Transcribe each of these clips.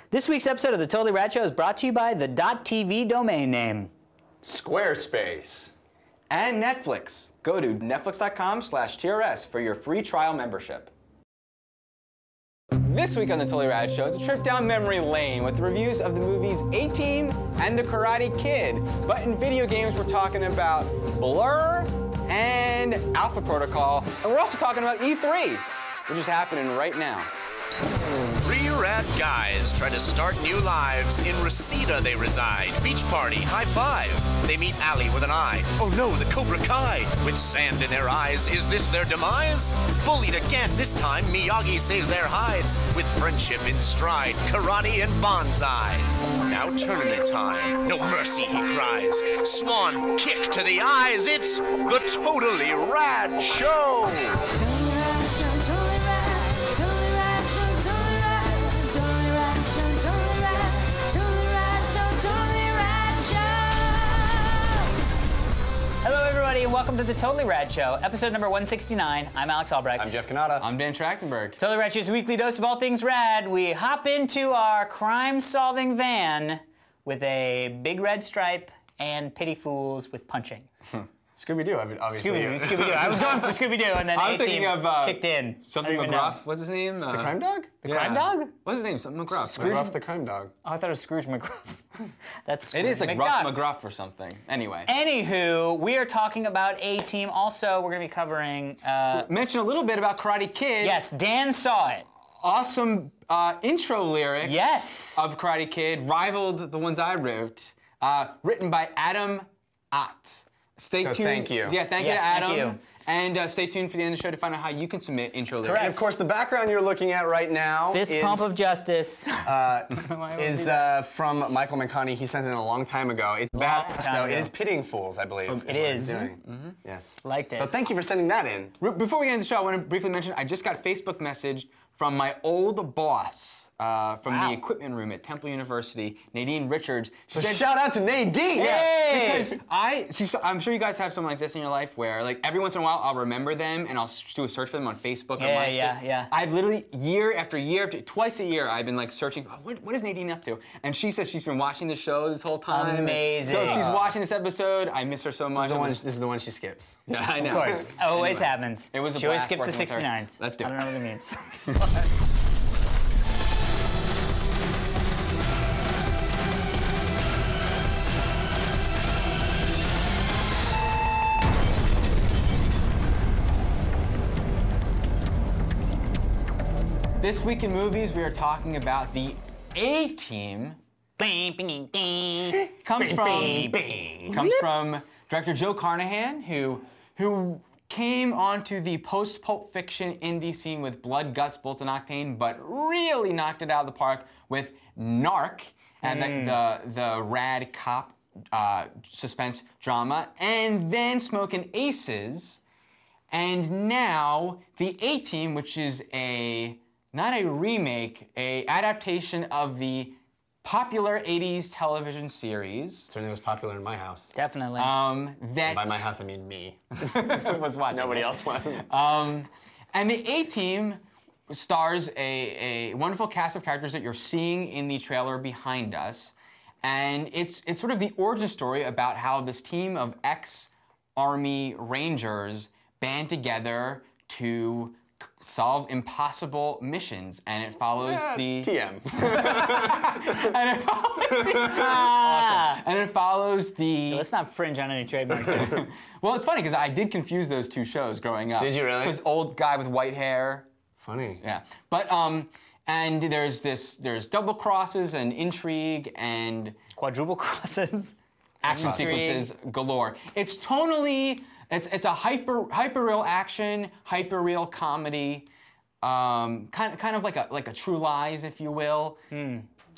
This week's episode of the Totally Rad Show is brought to you by the .tv domain name. Squarespace. And Netflix. Go to netflix.com/TRS for your free trial membership. This week on the Totally Rad Show, it's a trip down memory lane with the reviews of the movies A-Team and The Karate Kid. But in video games, we're talking about Blur and Alpha Protocol. And we're also talking about E3, which is happening right now. Three rad guys try to start new lives. In Reseda they reside. Beach party, high five. They meet Ali with an eye. Oh no, the Cobra Kai. With sand in their eyes, is this their demise? Bullied again, this time Miyagi saves their hides. With friendship in stride, karate and bonsai. Now tournament time, no mercy he cries. Swan kick to the eyes, it's the Totally Rad Show. Hello, everybody, and welcome to the Totally Rad Show, episode number 169. I'm Alex Albrecht. I'm Jeff Cannata. I'm Dan Trachtenberg. Totally Rad Show's weekly dose of all things rad. We hop into our crime-solving van with a big red stripe and pity fools with punching. Scooby-Doo, obviously. Scooby-Doo. I was going for Scooby-Doo, and then I was thinking A-Team of kicked in. Something McGruff. What's his name? The Crime Dog? The Crime Dog? What's his name? Something McGruff. McGruff the Crime Dog. Oh, I thought it was Scrooge McGruff. That's Scrooge It is like McDuck. Rough McGruff or something. Anyway. Anywho, we are talking about A-Team. Also, we're going to be covering... Mention a little bit about Karate Kid. yes, Dan saw it. Awesome intro lyrics. Yes. Of Karate Kid, rivaled the ones I wrote. Written by Adam Ott. Stay tuned. Thank you. Yeah, thank you to Yes, Adam. thank you. And stay tuned for the end of the show to find out how you can submit intro lyrics. Correct. And of course, the background you're looking at right now Fist is, pump of justice. from Michael McConaughey. He sent it in a long time ago. It's badass, time though. ago. It is Pitying Fools, I believe. It is. Yes. Liked it. So thank you for sending that in. Before we get into the show, I want to briefly mention I just got Facebook messaged from my old boss from the equipment room at Temple University, Nadine Richards. She So said, shout out to Nadine. yeah, because I'm sure you guys have something like this in your life where, like, every once in a while I'll remember them and I'll do a search for them on Facebook or MySpace. Yeah. I've literally year after year, twice a year, I've been like searching. What is Nadine up to? And she says she's been watching the show this whole time. Amazing. So if she's watching this episode, I miss her so much. This is the one she skips. Yeah, I know. Of course. Always Anyway, happens. It was a she always blast skips the working with her. 69s. Let's do it. I don't know what it means. This week in movies, we are talking about the A-Team. Comes from director Joe Carnahan, who came onto the post-Pulp Fiction indie scene with Blood, Guts, Bolts, and Octane, but really knocked it out of the park with Narc, and the rad cop suspense drama, and then Smokin' Aces, and now the A-Team, which is not a remake, a adaptation of the popular 80s television series. Certainly was popular in my house. Definitely. That By my house, I mean me. was watching. Nobody else won. And the A-Team stars a wonderful cast of characters that you're seeing in the trailer behind us. And it's sort of the origin story about how this team of ex-Army Rangers band together to solve impossible missions, and it follows the TM. and it follows awesome. And it follows the. Let's not fringe on any trademarks here. Well, it's funny because I did confuse those two shows growing up. Did you really? Because old guy with white hair. Funny. Yeah, but and there's double crosses and intrigue and Quadruple crosses. action Intrigue. sequences galore. It's tonally. It's a hyper real action, hyper real comedy, kind of like a True Lies, if you will.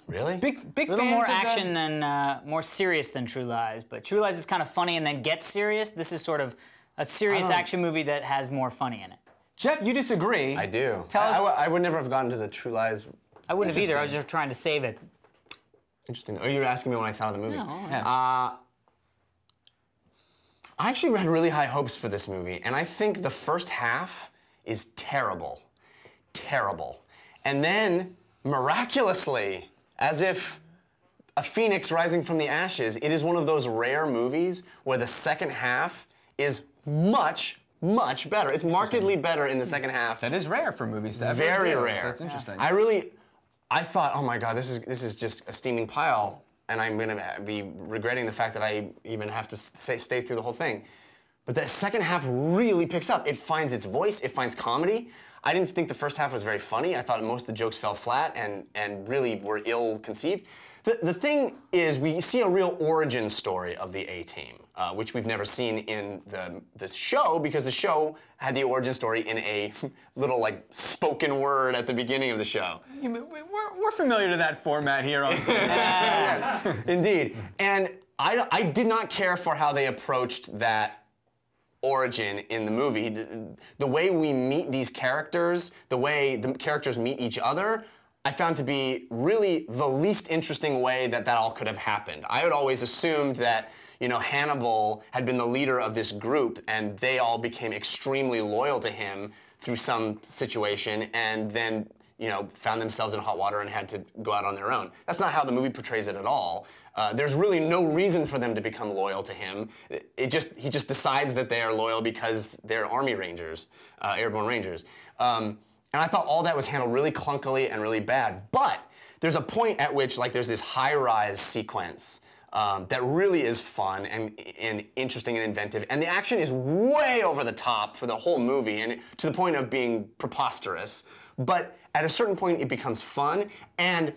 Really? Big A little fans more of action than, more serious than True Lies, but True Lies is kind of funny and then gets serious. This is sort of a serious action movie that has more funny in it. Jeff, you disagree. I do. Tell us. I would never have gotten to the True Lies. I wouldn't have either. I was just trying to save it. Interesting. Oh, you were asking me when I thought of the movie. No. Yeah. I actually had really high hopes for this movie, and I think the first half is terrible. terrible. And then, miraculously, as if a phoenix rising from the ashes, it is one of those rare movies where the second half is much, much better. It's markedly better in the second half. That is rare for movies. To ever Very do, rare. So that's interesting. I thought, oh my God, this is just a steaming pile, and I'm gonna be regretting the fact that I even have to stay through the whole thing. But the second half really picks up. It finds its voice, it finds comedy. I didn't think the first half was very funny. I thought most of the jokes fell flat and really were ill-conceived. The thing is, we see a real origin story of the A-Team, which we've never seen in the show, because the show had the origin story in a little, like, spoken word at the beginning of the show. We're familiar to that format here on TV. Indeed. And I did not care for how they approached that origin in the movie. The way we meet these characters, the way the characters meet each other, I found to be really the least interesting way that all could have happened. I had always assumed that, you know, Hannibal had been the leader of this group and they all became extremely loyal to him through some situation and then, you know, found themselves in hot water and had to go out on their own. That's not how the movie portrays it at all. There's really no reason for them to become loyal to him. He just decides that they are loyal because they're Army Rangers, Airborne Rangers. And I thought all that was handled really clunkily and really bad. But there's a point at which, like, there's this high-rise sequence that really is fun and interesting and inventive. And the action is way over the top for the whole movie, and to the point of being preposterous. But at a certain point, it becomes fun. And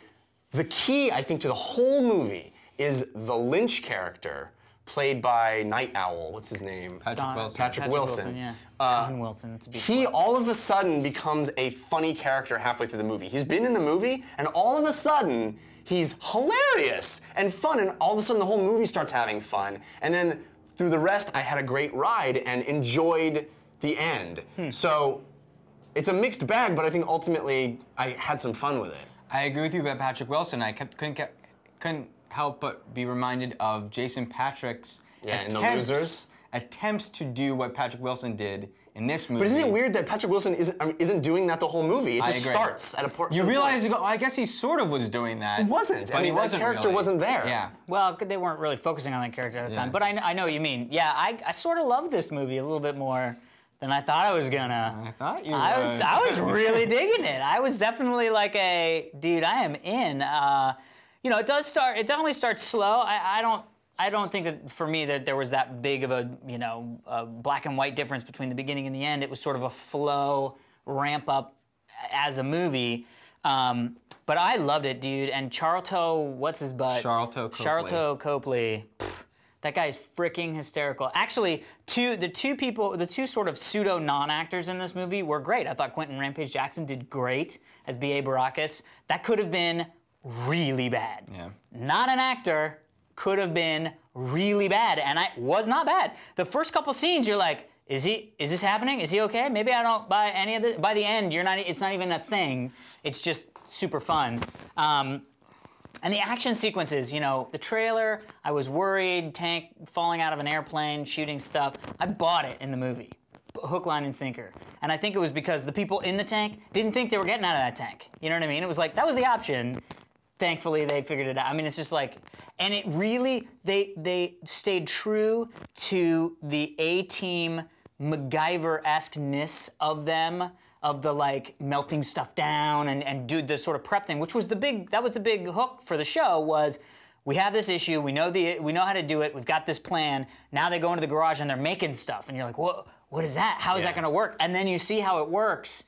the key, I think, to the whole movie is the Lynch character, played by Night Owl. What's his name? Patrick Wilson. Yeah. Don Wilson. It's a big He all of a sudden becomes a funny character halfway through the movie. He's been in the movie, and all of a sudden, he's hilarious and fun, and all of a sudden the whole movie starts having fun. And then through the rest, I had a great ride and enjoyed the end. So it's a mixed bag, but I think ultimately I had some fun with it. I agree with you about Patrick Wilson. I couldn't help but be reminded of Jason Patric's in The Losers. attempts to do what Patrick Wilson did in this movie. But isn't it weird that Patrick Wilson isn't doing that the whole movie? It just starts at a point. You realize, you go, I guess he sort of was doing that. It wasn't. But I mean, he that character wasn't there. Yeah. Well, they weren't really focusing on that character at the time, but I know what you mean. Yeah, I sort of love this movie a little bit more than I thought I was gonna. I thought you would. I was really digging it. I was definitely like dude, I am in. You know, it definitely starts slow. I don't think that for me that there was that big of a, you know, black and white difference between the beginning and the end. It was sort of a flow ramp up as a movie. But I loved it, dude. And what's his butt? Charlton Copley. Pff, that guy's freaking hysterical. Actually, the two sort of pseudo non-actors in this movie were great. I thought Quentin Rampage Jackson did great as B.A. Baracus. That could have been really bad. Yeah. Not an actor, could have been really bad, and I was not bad. The first couple scenes, you're like, is this happening? Is he okay? Maybe I don't buy any of this. By the end, it's not even a thing. It's just super fun. And the action sequences, you know, the trailer, I was worried, tank falling out of an airplane, shooting stuff. I bought it in the movie, hook, line, and sinker. And I think it was because the people in the tank didn't think they were getting out of that tank. You know what I mean? It was like, that was the option. Thankfully, they figured it out. I mean, it's just like, and it really, they stayed true to the A-Team MacGyver-esque-ness of them, of the like melting stuff down and do the sort of prep thing, which was the big hook for the show was, we have this issue, we know how to do it, we've got this plan. Now they go into the garage and they're making stuff, and you're like, what is that? How is that going to work? And then you see how it works.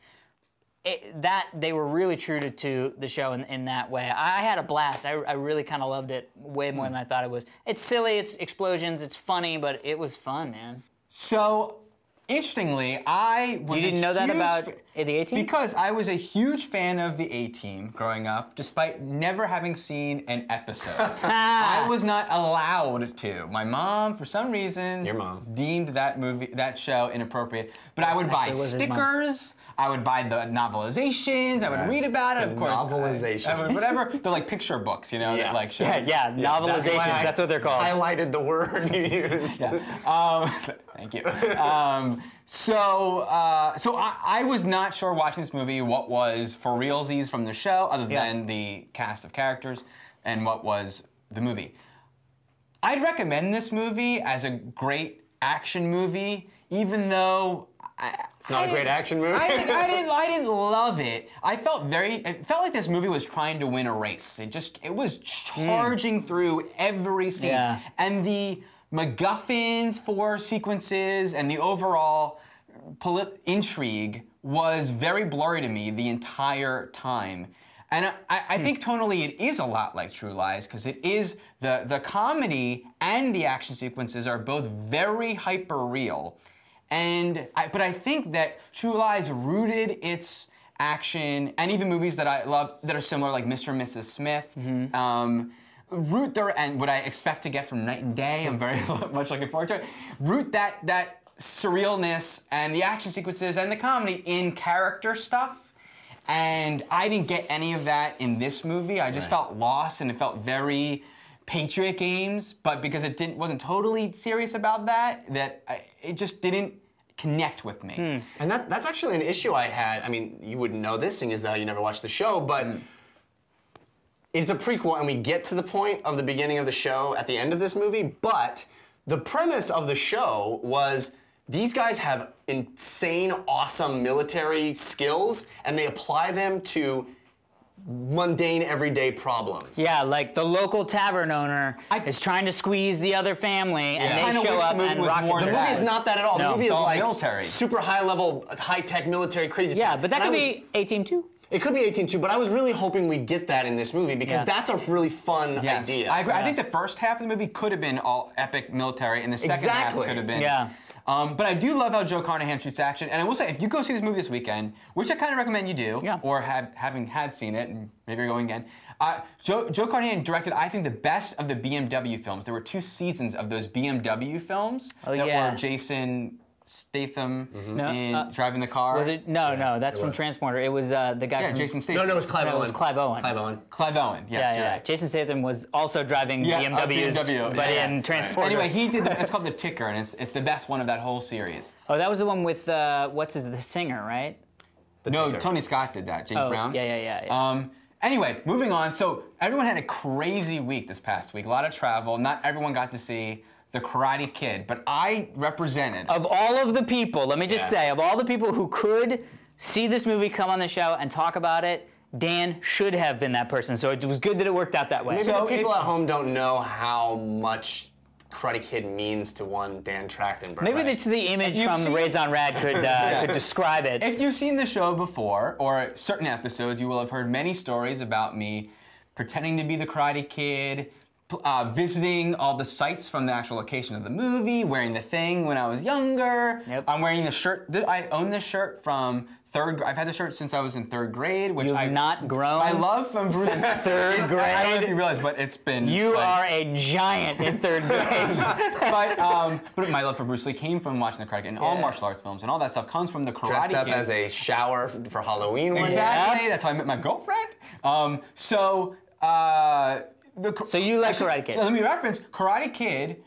They were really true to the show in that way. I had a blast. I really kind of loved it way more than I thought it was. It's silly, it's explosions, it's funny, but it was fun, man. So, interestingly, I was You didn't know that about the A-Team? Because I was a huge fan of the A-Team growing up, despite never having seen an episode. I was not allowed to. My mom, for some reason, Your mom. deemed that show inappropriate. But I would buy stickers. I would buy the novelizations. I would read about it. Of course, novelizations. I would, whatever. They're like picture books, you know. Yeah. That like show. Yeah, novelizations. That's what they're called. Highlighted the word you used. Thank you. So I was not sure watching this movie what was for realsies from the show, other than the cast of characters, and what was the movie. I'd recommend this movie as a great action movie, even though It's not a great action movie. I didn't love it. It felt like this movie was trying to win a race. It was charging through every scene. Yeah. And the MacGuffins for sequences and the overall intrigue was very blurry to me the entire time. And I think tonally it is a lot like True Lies, because it is the comedy and the action sequences are both very hyper real. But I think that True Lies rooted its action, and even movies that I love that are similar, like Mr. and Mrs. Smith, root their, and what I expect to get from Night and Day, I'm very much looking forward to it, root that surrealness and the action sequences and the comedy in character stuff. And I didn't get any of that in this movie. I just felt lost, and it felt very Patriot Games, but because it wasn't totally serious about that, it just didn't connect with me. And that's actually an issue I had. I mean, you wouldn't know this, seeing as though you never watched the show, but it's a prequel, and we get to the point of the beginning of the show at the end of this movie, but the premise of the show was these guys have insane, awesome military skills, and they apply them to mundane, everyday problems. Yeah, like the local tavern owner is trying to squeeze the other family, and I they kinda show wish the up movie and was rock more it. The movie is not that at all. No, The movie it's is all like military. super high-level, high-tech military crazy. Yeah, stuff. but that And could I was- be 18-2. It could be 18-2, but I was really hoping we'd get that in this movie because Yeah. that's a really fun Yes, idea. I agree. I think the first half of the movie could have been all epic military, and the second half Exactly. could have been. Yeah. But I do love how Joe Carnahan shoots action, and I will say, if you go see this movie this weekend, which I kind of recommend you do, or having had seen it, and maybe you're going again, Joe Carnahan directed, I think, the best of the BMW films. There were 2 seasons of those BMW films that were Jason Statham in driving the car. Was it? No, that's from Transporter. It was the guy from... Jason Statham. No, it was Clive Owen. No, it was Clive Owen. Clive Owen, yes, you're Yeah. right. Jason Statham was also driving BMWs, BMW, but yeah. in Transporter. Anyway, he did. It's called The Ticker, and it's the best one of that whole series. Oh, that was the one with, the singer, right? No, Ticker. Tony Scott did that. James Brown. Yeah. Anyway, moving on. So everyone had a crazy week this past week. A lot of travel. Not everyone got to see The Karate Kid, but I represented. Of all of the people, let me just say, of all the people who could see this movie, come on the show, and talk about it, Dan should have been that person. So it was good that it worked out that way. Maybe So the people at home don't know how much Karate Kid means to one Dan Trachtenberg. Maybe right? it's the image you've from seen- Raison Rad could describe it. If you've seen the show before, or certain episodes, you will have heard many stories about me pretending to be the Karate Kid, visiting all the sites from the actual location of the movie, wearing the thing when I was younger. Yep. I'm wearing the shirt. I own this shirt from I've had the shirt since I was in 3rd grade, which You've not grown I love from Bruce. since 3rd I don't know grade. if you realize, but it's been. You like- are a giant in 3rd grade. but my love for Bruce Lee came from watching the Karate Kid, and all martial arts films and all that stuff comes from the Karate dressed up Kid. as a shower for Halloween one Exactly. year. That's how I met my girlfriend. So So you like Karate Kid? So let me reference Karate Kid.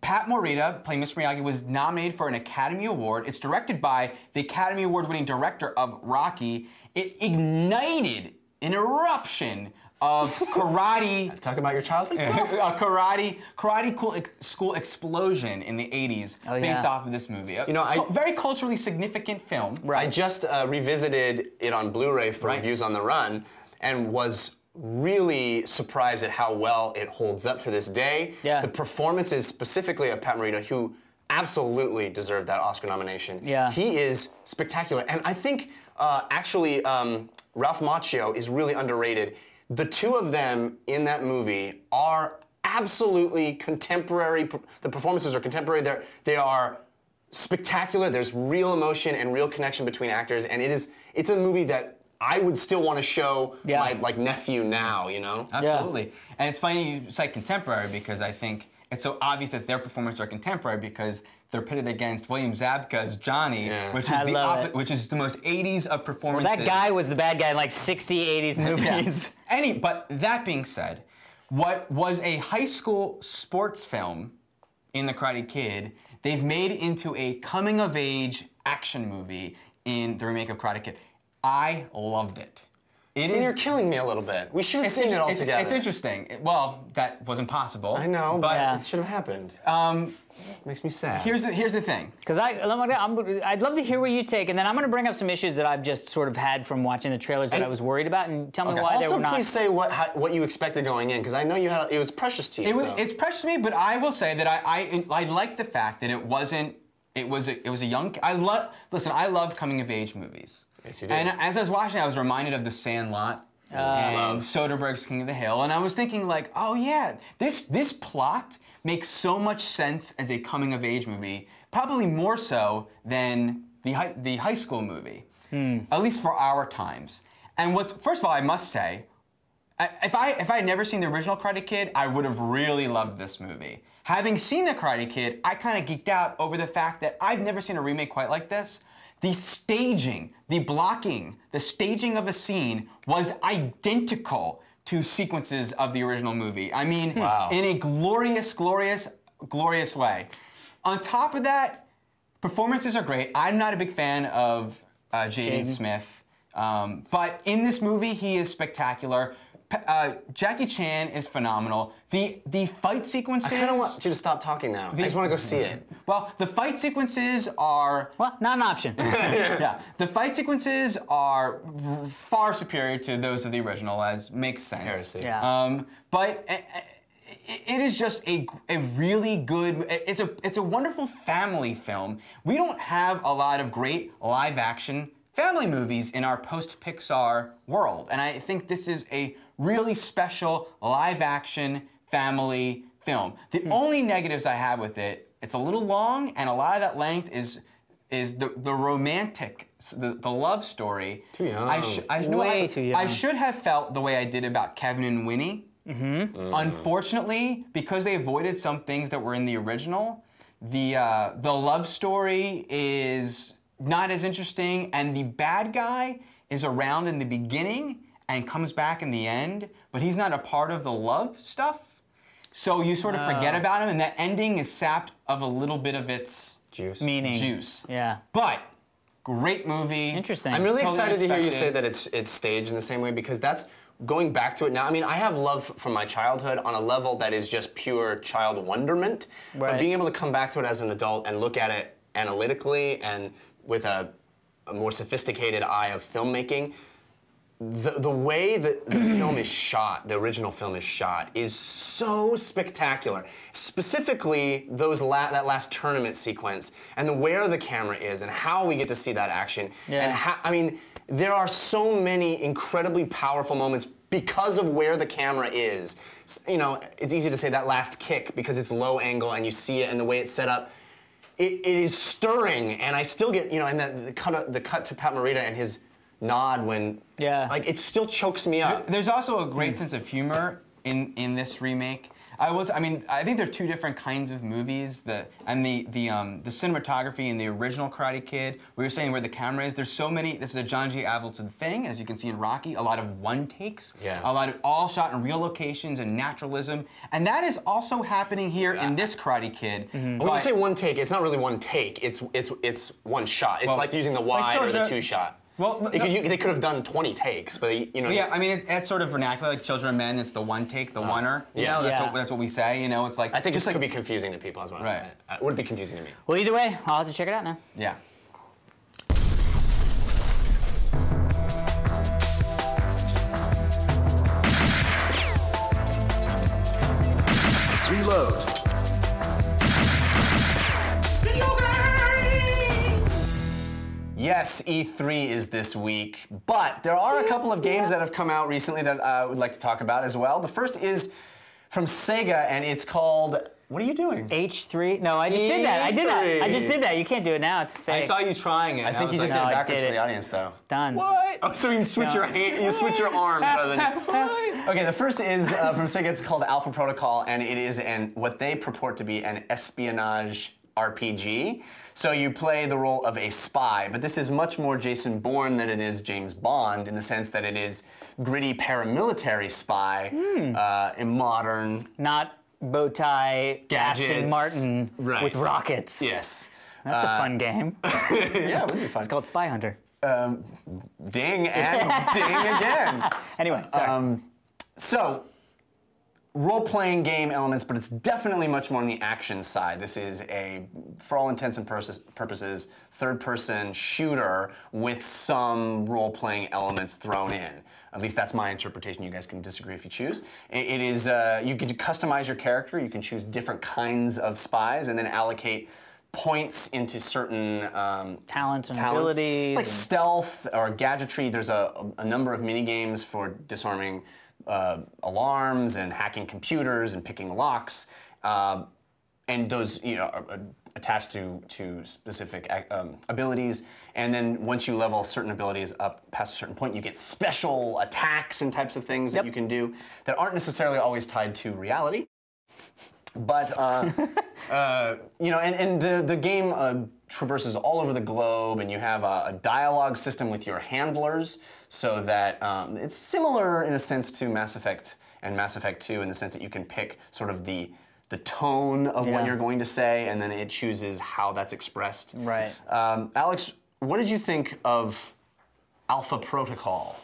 Pat Morita, playing Mr. Miyagi, was nominated for an Academy Award. It's directed by the Academy Award-winning director of Rocky. It ignited an eruption of karate. Talk about your childhood stuff. A karate school explosion in the 80s based off of this movie. You know, very culturally significant film. I just revisited it on Blu-ray for Reviews on the Run, and was really surprised at how well it holds up to this day. Yeah. The performances specifically of Pat Morita, who absolutely deserved that Oscar nomination. Yeah. He is spectacular. And I think actually Ralph Macchio is really underrated. The 2 of them in that movie are absolutely contemporary. The performances are contemporary. They are spectacular. There's real emotion and real connection between actors, and it's a movie that I would still want to show my nephew now, you know? Absolutely. And it's funny you cite contemporary, because I think it's so obvious that their performances are contemporary because they're pitted against William Zabka's Johnny, which is which is the most 80s of performances. Well, that guy was the bad guy in like 60, 80s movies. But that being said, what was a high school sports film in The Karate Kid, they've made into a coming-of-age action movie in the remake of Karate Kid. I loved it. You're killing me a little bit. We should have seen it all together. It's interesting. Well, that wasn't possible. I know, but it should have happened. Makes me sad. Here's the thing. Because I'd love to hear what you take, and then I'm going to bring up some issues that I've just sort of had from watching the trailers that I was worried about, and tell me why they were not. Also, please say what you expected going in, because I know it was precious to you. It's precious to me, but I will say that I like the fact that it wasn't. It was a young. I love coming of age movies. Yes, you do. And as I was watching, I was reminded of The Sandlot and Soderbergh's King of the Hill, and I was thinking like, oh yeah, this plot makes so much sense as a coming of age movie, probably more so than the high school movie, at least for our times. And first of all, I must say, if I had never seen the original Karate Kid, I would have really loved this movie. Having seen the Karate Kid, I kind of geeked out over the fact that I've never seen a remake quite like this. The staging, the blocking, the staging of a scene was identical to sequences of the original movie. I mean, in a glorious, glorious, glorious way. On top of that, performances are great. I'm not a big fan of Jaden Smith, but in this movie, he is spectacular. Jackie Chan is phenomenal. The fight sequences... I kind of want you to stop talking now. I just want to go see it. Well, the fight sequences are... Well, not an option. Yeah, the fight sequences are far superior to those of the original, as makes sense. Heresy. Yeah. But it is just a really good... It's a wonderful family film. We don't have a lot of great live-action family movies in our post-Pixar world, and I think this is a really special live-action family film. The only negatives I have with it, it's a little long, and a lot of that length is the romantic, the love story. Too young. Way too young. I should have felt the way I did about Kevin and Winnie. Unfortunately, because they avoided some things that were in the original, the love story is not as interesting, and the bad guy is around in the beginning and comes back in the end, but he's not a part of the love stuff. So you sort of forget about him, and that ending is sapped of a little bit of its juice. Yeah. But great movie. Interesting. I'm really Totally excited to hear you unexpected. say that it's staged in the same way, because that's going back to it now. I mean, I have love from my childhood on a level that is just pure child wonderment, but being able to come back to it as an adult and look at it analytically and with a more sophisticated eye of filmmaking, the way that the film is shot, the original film is shot, is so spectacular. Specifically, that last tournament sequence and where the camera is and how we get to see that action. And how, I mean, there are so many incredibly powerful moments because of where the camera is. You know, it's easy to say that last kick because it's low angle and you see it and the way it's set up. It is stirring, and I still get, you know, and the cut to Pat Morita and his nod when, like, it still chokes me up. There's also a great sense of humor in this remake. I think there are two different kinds of movies. The cinematography in the original Karate Kid, we were saying where the camera is. There's so many. This is a John G. Avildsen thing, as you can see in Rocky. A lot of one takes. Yeah. A lot of all shot in real locations and naturalism, and that is also happening here in this Karate Kid. When you say one take, it's not really one take. It's one shot. It's like using the wide or the two shot. Well, they could have done 20 takes, but you know. Yeah, I mean, it's sort of vernacular, like Children of Men. It's the one take, the oneer. You know, that's what we say. You know, it's like I think it could be confusing to people as well. Right. It would be confusing to me. Well, either way, I'll have to check it out now. Yeah. Reload. Yes, E3 is this week, but there are a couple of games that have come out recently that I would like to talk about as well. The first is from Sega, and it's called What are you doing? H3? No, I just did that. I did that. I just did that. You can't do it now. It's I fake. saw you trying it. I think you just did no, it I backwards did for the it. audience, though. Done. What? Oh, so you switch your hand, you switch your arms rather than. Okay, the first is from Sega. It's called Alpha Protocol, and it is what they purport to be an espionage RPG. So you play the role of a spy, but this is much more Jason Bourne than it is James Bond in the sense that it is gritty paramilitary spy, in modern. Not bow tie Aston Gadgets. Martin Right. with rockets. Yes. That's a fun game. Yeah, it would be fun. It's called Spy Hunter. Ding and ding again. Anyway, sorry. So, role-playing game elements, but it's definitely much more on the action side. This is a, for all intents and purposes, third-person shooter with some role-playing elements thrown in. At least that's my interpretation. You guys can disagree if you choose. It is, you can customize your character. You can choose different kinds of spies and then allocate points into certain Talents and abilities. like stealth or gadgetry. There's a number of mini games for disarming alarms and hacking computers and picking locks, and those are attached to specific abilities. And then once you level certain abilities up past a certain point, you get special attacks and types of things that you can do that aren't necessarily always tied to reality. But and the game traverses all over the globe, and you have a dialogue system with your handlers, so that it's similar in a sense to Mass Effect and Mass Effect 2 in the sense that you can pick sort of the tone of what you're going to say, and then it chooses how that's expressed. Right. Alex, what did you think of Alpha Protocol?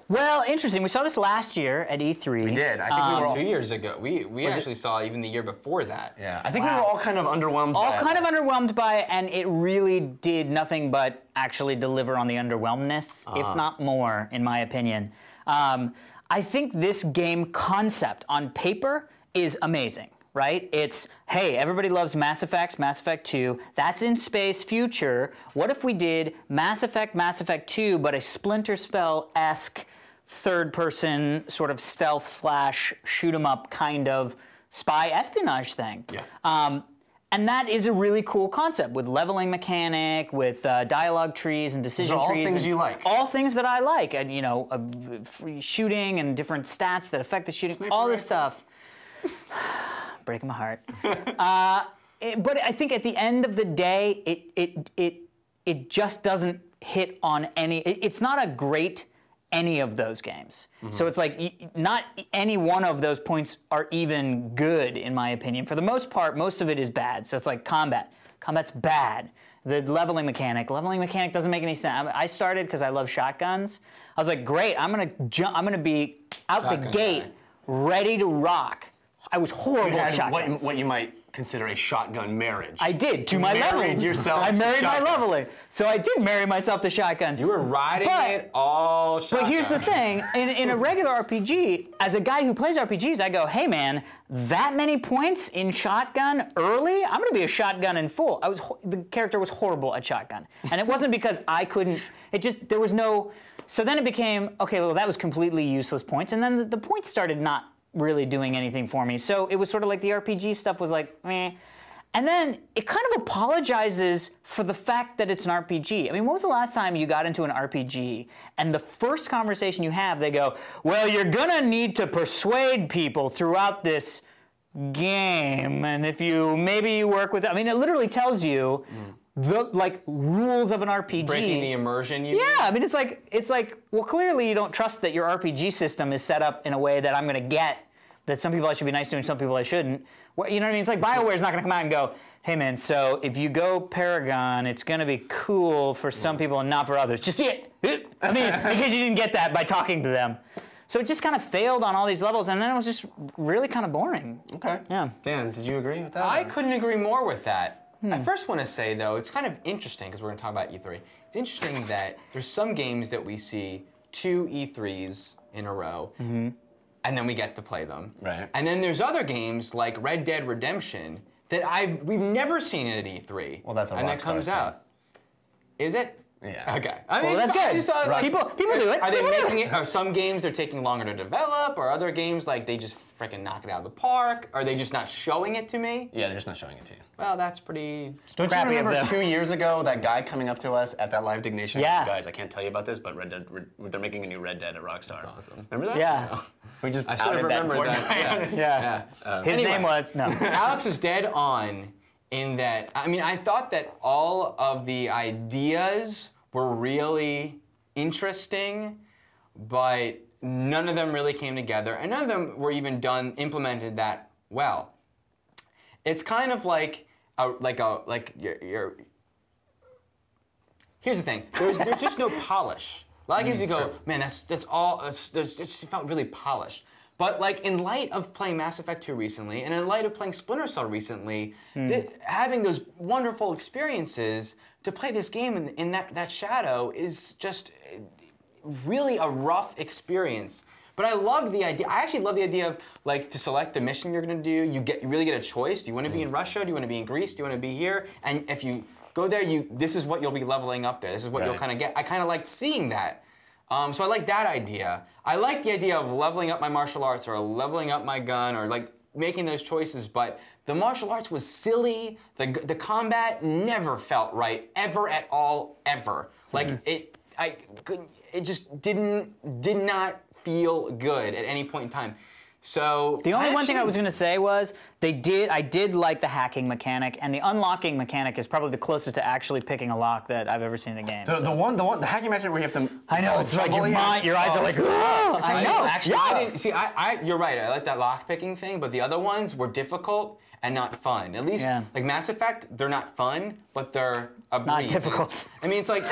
Well, interesting. We saw this last year at E3. We did. I think we were all 2 years ago. We actually saw even the year before that. Yeah, I think we were all kind of underwhelmed by it. All kind of underwhelmed by it, and it really did nothing but actually deliver on the underwhelmness, if not more, in my opinion. I think this game concept on paper is amazing, right? It's, hey, everybody loves Mass Effect 2. That's in space future. What if we did Mass Effect 2, but a Splinter Cell-esque third-person sort of stealth / shoot-'em-up kind of spy espionage thing? Yeah. And that is a really cool concept with leveling mechanic, with dialogue trees and decision These are all trees. things and you like. All things that I like, and free shooting and different stats that affect the shooting. Sniper all this rifles. stuff. Breaking my heart. But I think at the end of the day, it just doesn't hit on any. It's not a great any of those games. So it's like not any one of those points are even good in my opinion. For the most part, most of it is bad. So it's like combat. Combat's bad. The leveling mechanic doesn't make any sense. I started because I love shotguns. I was like, great, I'm gonna be out the gate, ready to rock. I was horrible You at had shotguns. what you might consider a shotgun marriage. I did, to my married leveling. yourself I to married my shotgun. leveling. So I did marry myself to shotguns. You were riding it all shotgun. But here's the thing, in a regular RPG, as a guy who plays RPGs, I go, hey man, that many points in shotgun early? I'm gonna be a shotgun in full. The character was horrible at shotgun. And it wasn't because I couldn't, there was no, so then it became, okay, well that was completely useless points, and then the points started not really doing anything for me. So it was sort of like the RPG stuff was like, meh. And then it kind of apologizes for the fact that it's an RPG. I mean, when was the last time you got into an RPG and the first conversation you have, they go, well, you're gonna need to persuade people throughout this game. And if maybe you work with, I mean, it literally tells you the rules of an RPG. breaking the immersion. You Yeah, I mean, it's like, well, clearly you don't trust that your RPG system is set up in a way that I'm going to get that some people I should be nice to and some people I shouldn't. You know what I mean? It's like BioWare's not going to come out and go, hey man, so if you go Paragon, it's going to be cool for some people and not for others. Just see it. I mean, because you didn't get that by talking to them. So it just kind of failed on all these levels, and then it was just really kind of boring. Okay. Yeah. Dan, did you agree with that? I couldn't agree more with that. I first want to say, though, it's kind of interesting, because we're going to talk about E3. It's interesting that there's some games that we see 2 E3s in a row, and then we get to play them. Right. And then there's other games like Red Dead Redemption that we've never seen it at E3. Well, that's a and that Rockstar comes thing. out. Is it? Yeah. Okay. I mean, Well, that's I good. just thought, like, People do it. Are they People do making it? Are some games they're taking longer to develop, or other games like they just freaking knock it out of the park? Are they just not showing it to me? Yeah, they're just not showing it to you. Well, that's pretty. Don't you Crappy of remember them. 2 years ago that guy coming up to us at that live dignation? Yeah. Guys, I can't tell you about this, but Red Dead, they're making a new Red Dead at Rockstar. That's awesome. Remember that? Yeah. No. We just I should have outed that remembered poor that. guy. Yeah. His Anyway. name was no. Alex is dead on in that. I mean, I thought that all of the ideas were really interesting, but none of them really came together, and none of them were even implemented that well. It's kind of like your. Here's the thing. There's just no polish. A lot of games you go, man, that's all. It just felt really polished. But like in light of playing Mass Effect 2 recently, and in light of playing Splinter Cell recently, having those wonderful experiences to play this game in that shadow is just really a rough experience. But I loved the idea. I actually love the idea of like to select the mission you're going to do. You really get a choice. Do you want to be in Russia? Do you want to be in Greece? Do you want to be here? And if you go there, this is what you'll be leveling up there. This is what you'll Right. kind of get. I kind of liked seeing that. So I like that idea. I like the idea of leveling up my martial arts or leveling up my gun or like making those choices, but the martial arts was silly. The combat never felt right, ever at all, ever. Like it just did not feel good at any point in time. So The only one thing I was going to say was I did like the hacking mechanic, and the unlocking mechanic is probably the closest to actually picking a lock that I've ever seen in a game. The hacking mechanic where you have to. I know, it's like your eyes are like, it's "Ugh." tough. I know. Actually, yeah. I didn't see. You're right. I like that lock picking thing, but the other ones were difficult and not fun. At least, Yeah. like Mass Effect, they're not fun, but they're a breeze. Not difficult. I mean, it's like,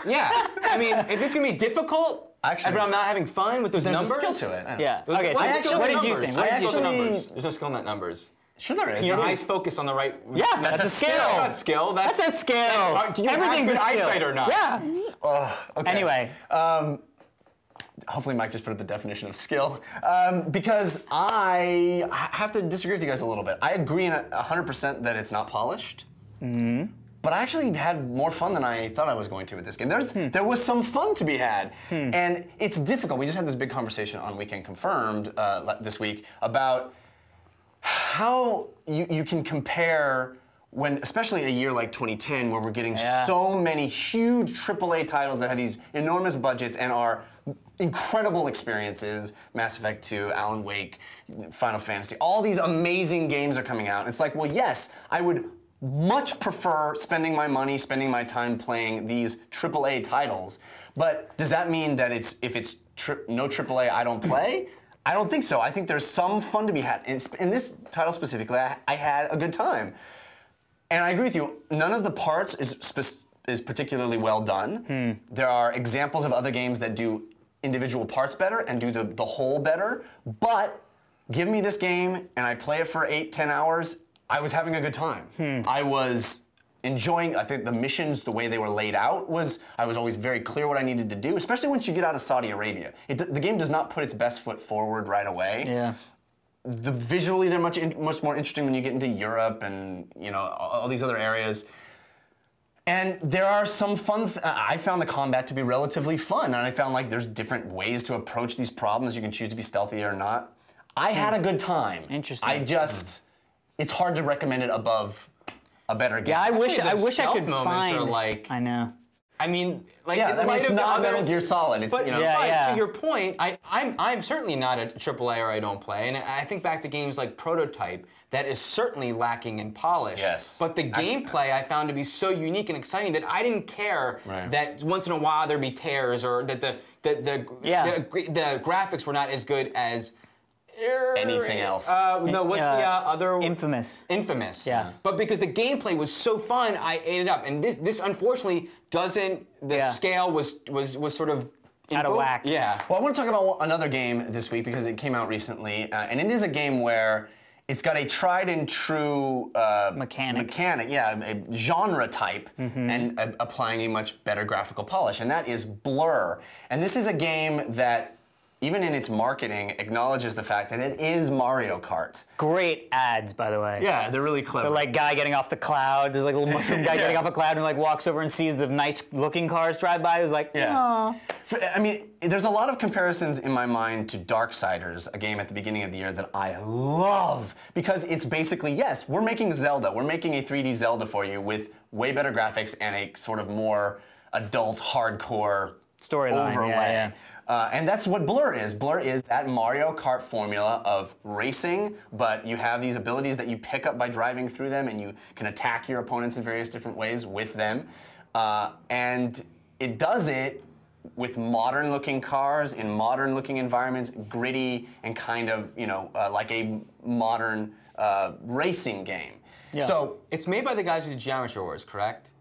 yeah. I mean, if it's gonna be difficult, Actually, but I'm not having fun with those There's numbers. a skill to it. Yeah. What Okay. So what did you think? What did you think? Numbers. There's no skill in that numbers. Sure there is. Your eyes focus on the right. Yeah, that's a skill. That's not skill. That's a skill. Do you have Everything's good a skill. eyesight or not? Yeah. Okay. Anyway. Hopefully Mike just put up the definition of skill. Because I have to disagree with you guys a little bit. I agree 100% that it's not polished. But I actually had more fun than I thought I was going to with this game. There was some fun to be had. And it's difficult. We just had this big conversation on Weekend Confirmed this week about how you can compare when, especially a year like 2010, where we're getting so many huge AAA titles that have these enormous budgets and are incredible experiences. Mass Effect 2, Alan Wake, Final Fantasy, all these amazing games are coming out. And it's like, well, yes, I would much prefer spending my money, spending my time playing these AAA titles. But does that mean that if it's no AAA, I don't play? I don't think so. I think there's some fun to be had. In this title specifically, I had a good time. And I agree with you. None of the parts is particularly well done. There are examples of other games that do individual parts better and do the whole better. But give me this game and I play it for 8-10 hours, I was having a good time. I was enjoying, I think the missions, the way they were laid out I was always very clear what I needed to do, especially once you get out of Saudi Arabia. The game does not put its best foot forward right away. Yeah. Visually, they're much more interesting when you get into Europe and all these other areas. And there are some fun. I found the combat to be relatively fun, and I found like there's different ways to approach these problems. You can choose to be stealthy or not. I had a good time. Interesting. It's hard to recommend it above a better game. Yeah, I wish I stealth could moments find. are like. I know. I mean, like Yeah, in I mean, light it's of the not Metal others- Gear Solid. It's But, Yeah, but yeah. to your point, I'm certainly not a AAA or I don't play, and I think back to games like Prototype that is certainly lacking in polish. Yes. But the gameplay I found to be so unique and exciting that I didn't care that once in a while there'd be tears or that the graphics were not as good as Anything else. No, what's the other? Infamous. Infamous. Yeah. But because the gameplay was so fun, I ate it up. And this unfortunately doesn't. The scale was sort of Out of whack. Yeah. Well, I want to talk about another game this week because it came out recently, and it is a game where it's got a tried and true Mechanic, a genre type, and applying a much better graphical polish, and that is Blur. And this is a game that even in its marketing, acknowledges the fact that it is Mario Kart. Great ads, by the way. Yeah, they're really clever. The like guy getting off the cloud. There's like a little mushroom guy getting off a cloud and like walks over and sees the nice looking cars drive by. Who's like, yeah. I mean, there's a lot of comparisons in my mind to Darksiders, a game at the beginning of the year that I love because it's basically, yes, we're making Zelda. We're making a 3D Zelda for you with way better graphics and a sort of more adult, hardcore storyline overlay. Yeah. And that's what Blur is. Blur is that Mario Kart formula of racing, but you have these abilities that you pick up by driving through them, and you can attack your opponents in various different ways with them. And it does it with modern-looking cars in modern-looking environments, gritty and kind of, like a modern racing game. Yeah. So it's made by the guys who did Geometry Wars, correct?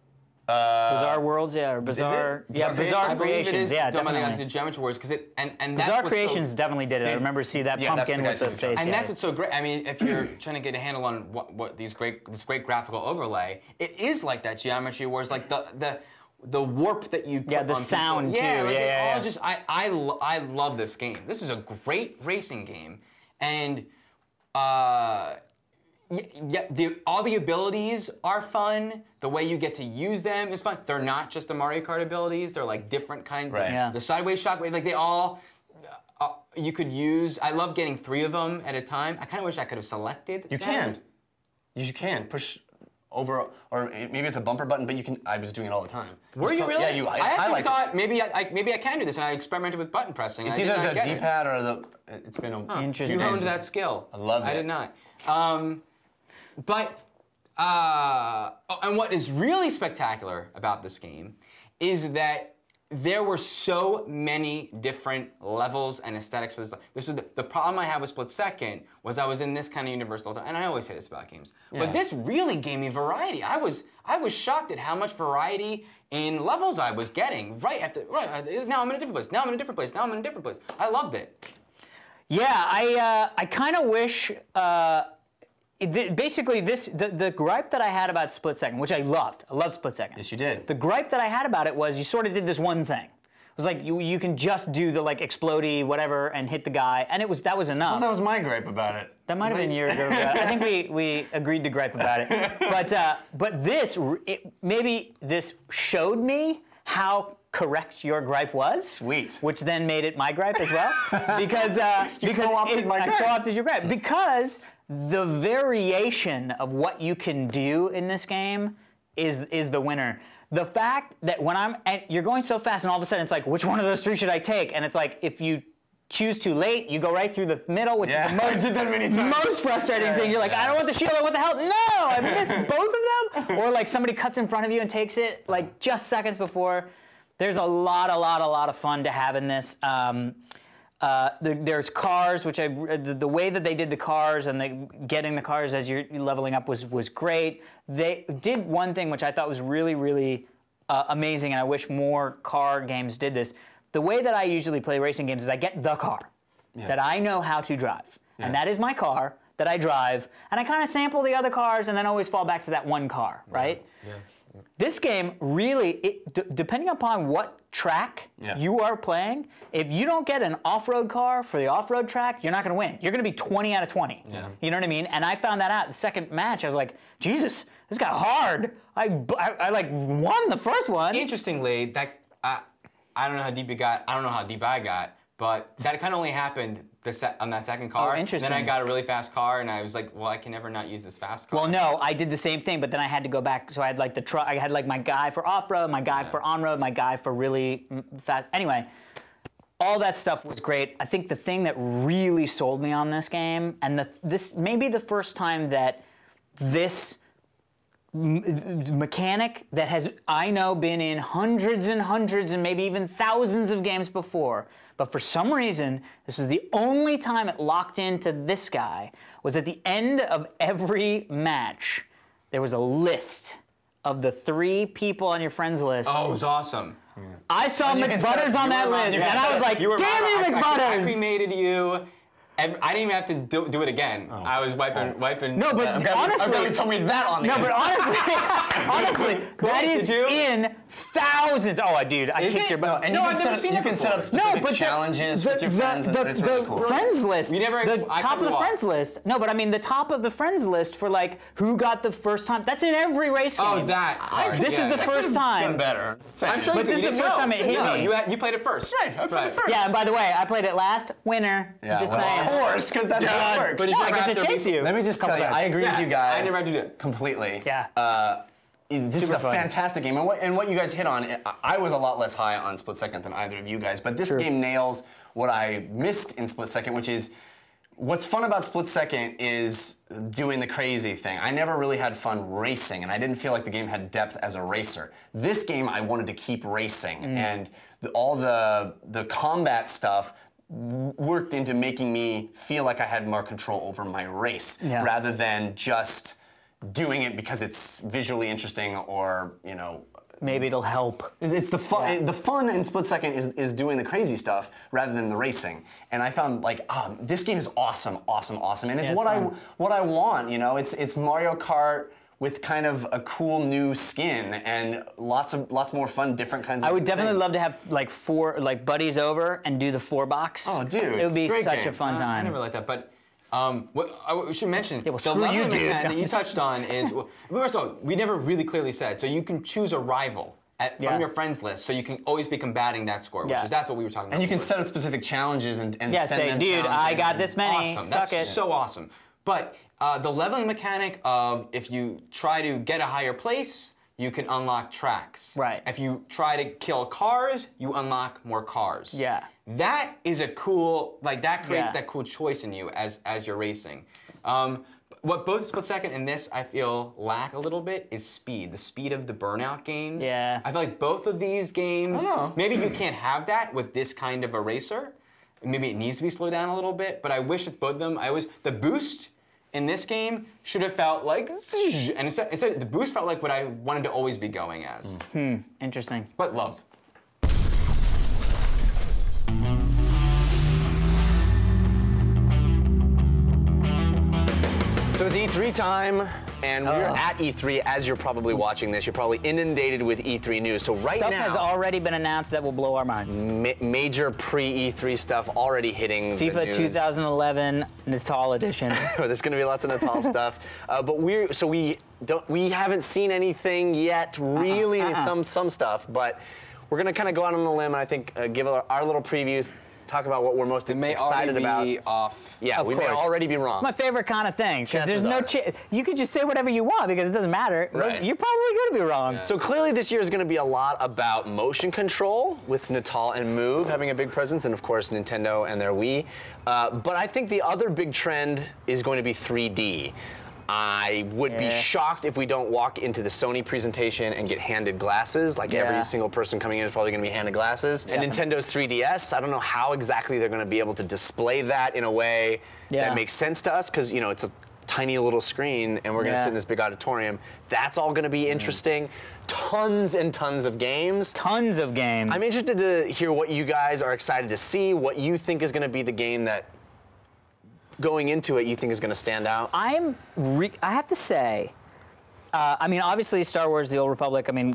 Bizarre Worlds, or Bizarre. Yeah, Bizarre I believe it Creations. is Yeah, done by the guys definitely. who did Geometry Wars, because and that's Bizarre what's Creations so, definitely did it. I remember see that yeah, that's pumpkin the with guys the who did face. And yeah. that's what's so great. I mean, if you're trying to get a handle on what this great graphical overlay, it is like that Geometry Wars, like the warp that you put Yeah, the on sound, people. Yeah, too. like Yeah, it all yeah. just I love this game. This is a great racing game, and all the abilities are fun. The way you get to use them is fun. They're not just the Mario Kart abilities. They're like different kinds. Right. Yeah. The sideways shockwave, like they all. You could use. I love getting 3 of them at a time. I kind of wish I could have selected. You can. You can push over, or maybe it's a bumper button, but you can. I was doing it all the time. Were you really? Yeah, you. I actually highlights it. thought maybe I can do this, and I experimented with button pressing. It's and I did either not the get it. D-pad or the. It's been a. Interesting. You honed that skill. I love I it. did not. And what is really spectacular about this game is that there were so many different levels and aesthetics for this. This was the problem I had with Split Second was I was in this kind of universe all the time, and I always say this about games. Yeah. But this really gave me variety. I was shocked at how much variety in levels I was getting. Now I'm in a different place. Now I'm in a different place. Now I'm in a different place. I loved it. Yeah, I kind of wish. Basically, the gripe that I had about Split Second, which I loved Split Second. Yes, you did. The gripe that I had about it was you sort of did this one thing. It was like you can just do the like explodey whatever and hit the guy, and that was enough. That was my gripe about it. That might have been your gripe. I think we agreed to gripe about it. But maybe this showed me how correct your gripe was. Sweet. Which then made it my gripe as well, because co-opted my gripe. I co-opted your gripe because the variation of what you can do in this game is the winner. The fact that you're going so fast and all of a sudden it's like, which one of those 3 should I take? And it's like, if you choose too late, you go right through the middle, which is the I did that many times. most frustrating thing. You're like, I don't want the shield, what the hell? No, I missed both of them. Or like somebody cuts in front of you and takes it like just seconds before. There's a lot of fun to have in this. There's cars, which the way that they did the cars and getting the cars as you're leveling up was great. They did one thing which I thought was really amazing, and I wish more car games did this. The way that I usually play racing games is I get the car that I know how to drive, and that is my car that I drive, and I kind of sample the other cars and then always fall back to that one car, right? Yeah. This game really, depending upon what track you are playing, if you don't get an off-road car for the off-road track, you're not going to win. You're going to be 20 out of 20. Yeah. You know what I mean? And I found that out the second match. I was like, Jesus, this got hard. I like won the first one. Interestingly, that I don't know how deep you got. I don't know how deep I got, but that kind of only happened on that second car. Oh, interesting. Then I got a really fast car, and I was like, well, I can never not use this fast car. Well, no, I did the same thing, but then I had to go back. So I had like the truck. I had like my guy for off-road, my guy for on-road, my guy for really fast. Anyway, all that stuff was great. I think the thing that really sold me on this game, and this may be the first time that this mechanic that has, I know, been in hundreds and hundreds and maybe even thousands of games before, but for some reason, this was the only time it locked into this guy, was at the end of every match, there was a list of the 3 people on your friends list. Oh, it was awesome. I saw McButters on that list, and I was like, damn you, McButters! I cremated you. I didn't even have to do it again. I was wiping. No, but honestly, I'm glad you told me that on the No, but honestly, that is Did you? in thousands. Oh, dude, I kicked your butt. And No, you I've can, never set, seen you it can set up before. specific but challenges with your friends. And it's really cool. friends list. You never the I top of couldn't the walk. friends list. No, but I mean the top of the friends list for like who got the first time. That's in every race game. Oh, that. part, This yeah. is the first time. Done better. I'm sure But you this is didn't the first know. time it hit No, me. you played it first. Right, I played it first. Yeah, and by the way, I played it last. Winner. Yeah, Just well, saying. of course, because that's how it works. But No, I never get have to chase you. Let me just tell you, Couple I agree with Yeah, you guys. I never had to do that. Completely. Yeah. This is Super a fun. fantastic game, and what you guys hit on, I was a lot less high on Split Second than either of you guys, but this game nails what I missed in Split Second, which is, what's fun about Split Second is doing the crazy thing. I never really had fun racing, and I didn't feel like the game had depth as a racer. This game, I wanted to keep racing, and all the combat stuff worked into making me feel like I had more control over my race, rather than just doing it because it's visually interesting or, Maybe it'll help. it's the fun. Yeah. The fun in Split Second is doing the crazy stuff rather than the racing. And I found this game is awesome, and it's Yeah, what it's what I want. It's Mario Kart with kind of a cool new skin and lots more fun, different kinds of I would definitely things. love to have like four buddies over and do the 4-box. Oh, dude, It would be great such game. a fun I time. never realized that, but what we should mention, well, the screw level you, mechanic dude. that you touched on is, first of all, we never really clearly said, so you can choose a rival from your friends list, so you can always be combating that score, which is that's what we were talking about. And you can before. set up specific challenges and Yeah, send say, them dude, I challenges got and- this many. Awesome. Suck That's it. so awesome. But the leveling mechanic of if you try to get a higher place, you can unlock tracks. Right. If you try to kill cars, you unlock more cars. Yeah. That is a cool, that creates Yeah. that cool choice in you as you're racing. What both Split Second and this I feel lack a little bit is speed. The speed of the Burnout games. Yeah. I feel like both of these games, maybe you can't have that with this kind of a racer. Maybe it needs to be slowed down a little bit, but I wish with both of them, the boost in this game should have felt like, and instead the boost felt like what I wanted to always be going as. Interesting. But loved. So it's E3 time, and we're at E3 as you're probably watching this. You're probably inundated with E3 news. So right Stuff now, has already been announced that will blow our minds. major pre-E3 stuff already hitting the FIFA news. 2011 Natal edition. There's going to be lots of Natal stuff, but we haven't seen anything yet, really. Some stuff, but we're going to kind of go out on a limb and I think give our little previews. Talk about what we're most excited about. Be off. Yeah, Of we may course. already be wrong. It's my favorite kind of thing. 'Cause Chances there's no are. you could just say whatever you want because it doesn't matter. Right. You're probably going to be wrong. So clearly this year is going to be a lot about motion control with Natal and Move having a big presence, and of course Nintendo and their Wii. But I think the other big trend is going to be 3D. I would be shocked if we don't walk into the Sony presentation and get handed glasses. Like every single person coming in is probably going to be handed glasses. And Nintendo's 3DS, I don't know how exactly they're going to be able to display that in a way that makes sense to us, because it's a tiny little screen and we're going to sit in this big auditorium. That's all going to be interesting. Tons and tons of games. Tons of games. I'm interested to hear what you guys are excited to see, what you think is going to be the game that going into it you think is going to stand out. I have to say, I mean, obviously Star Wars: The Old Republic. I mean,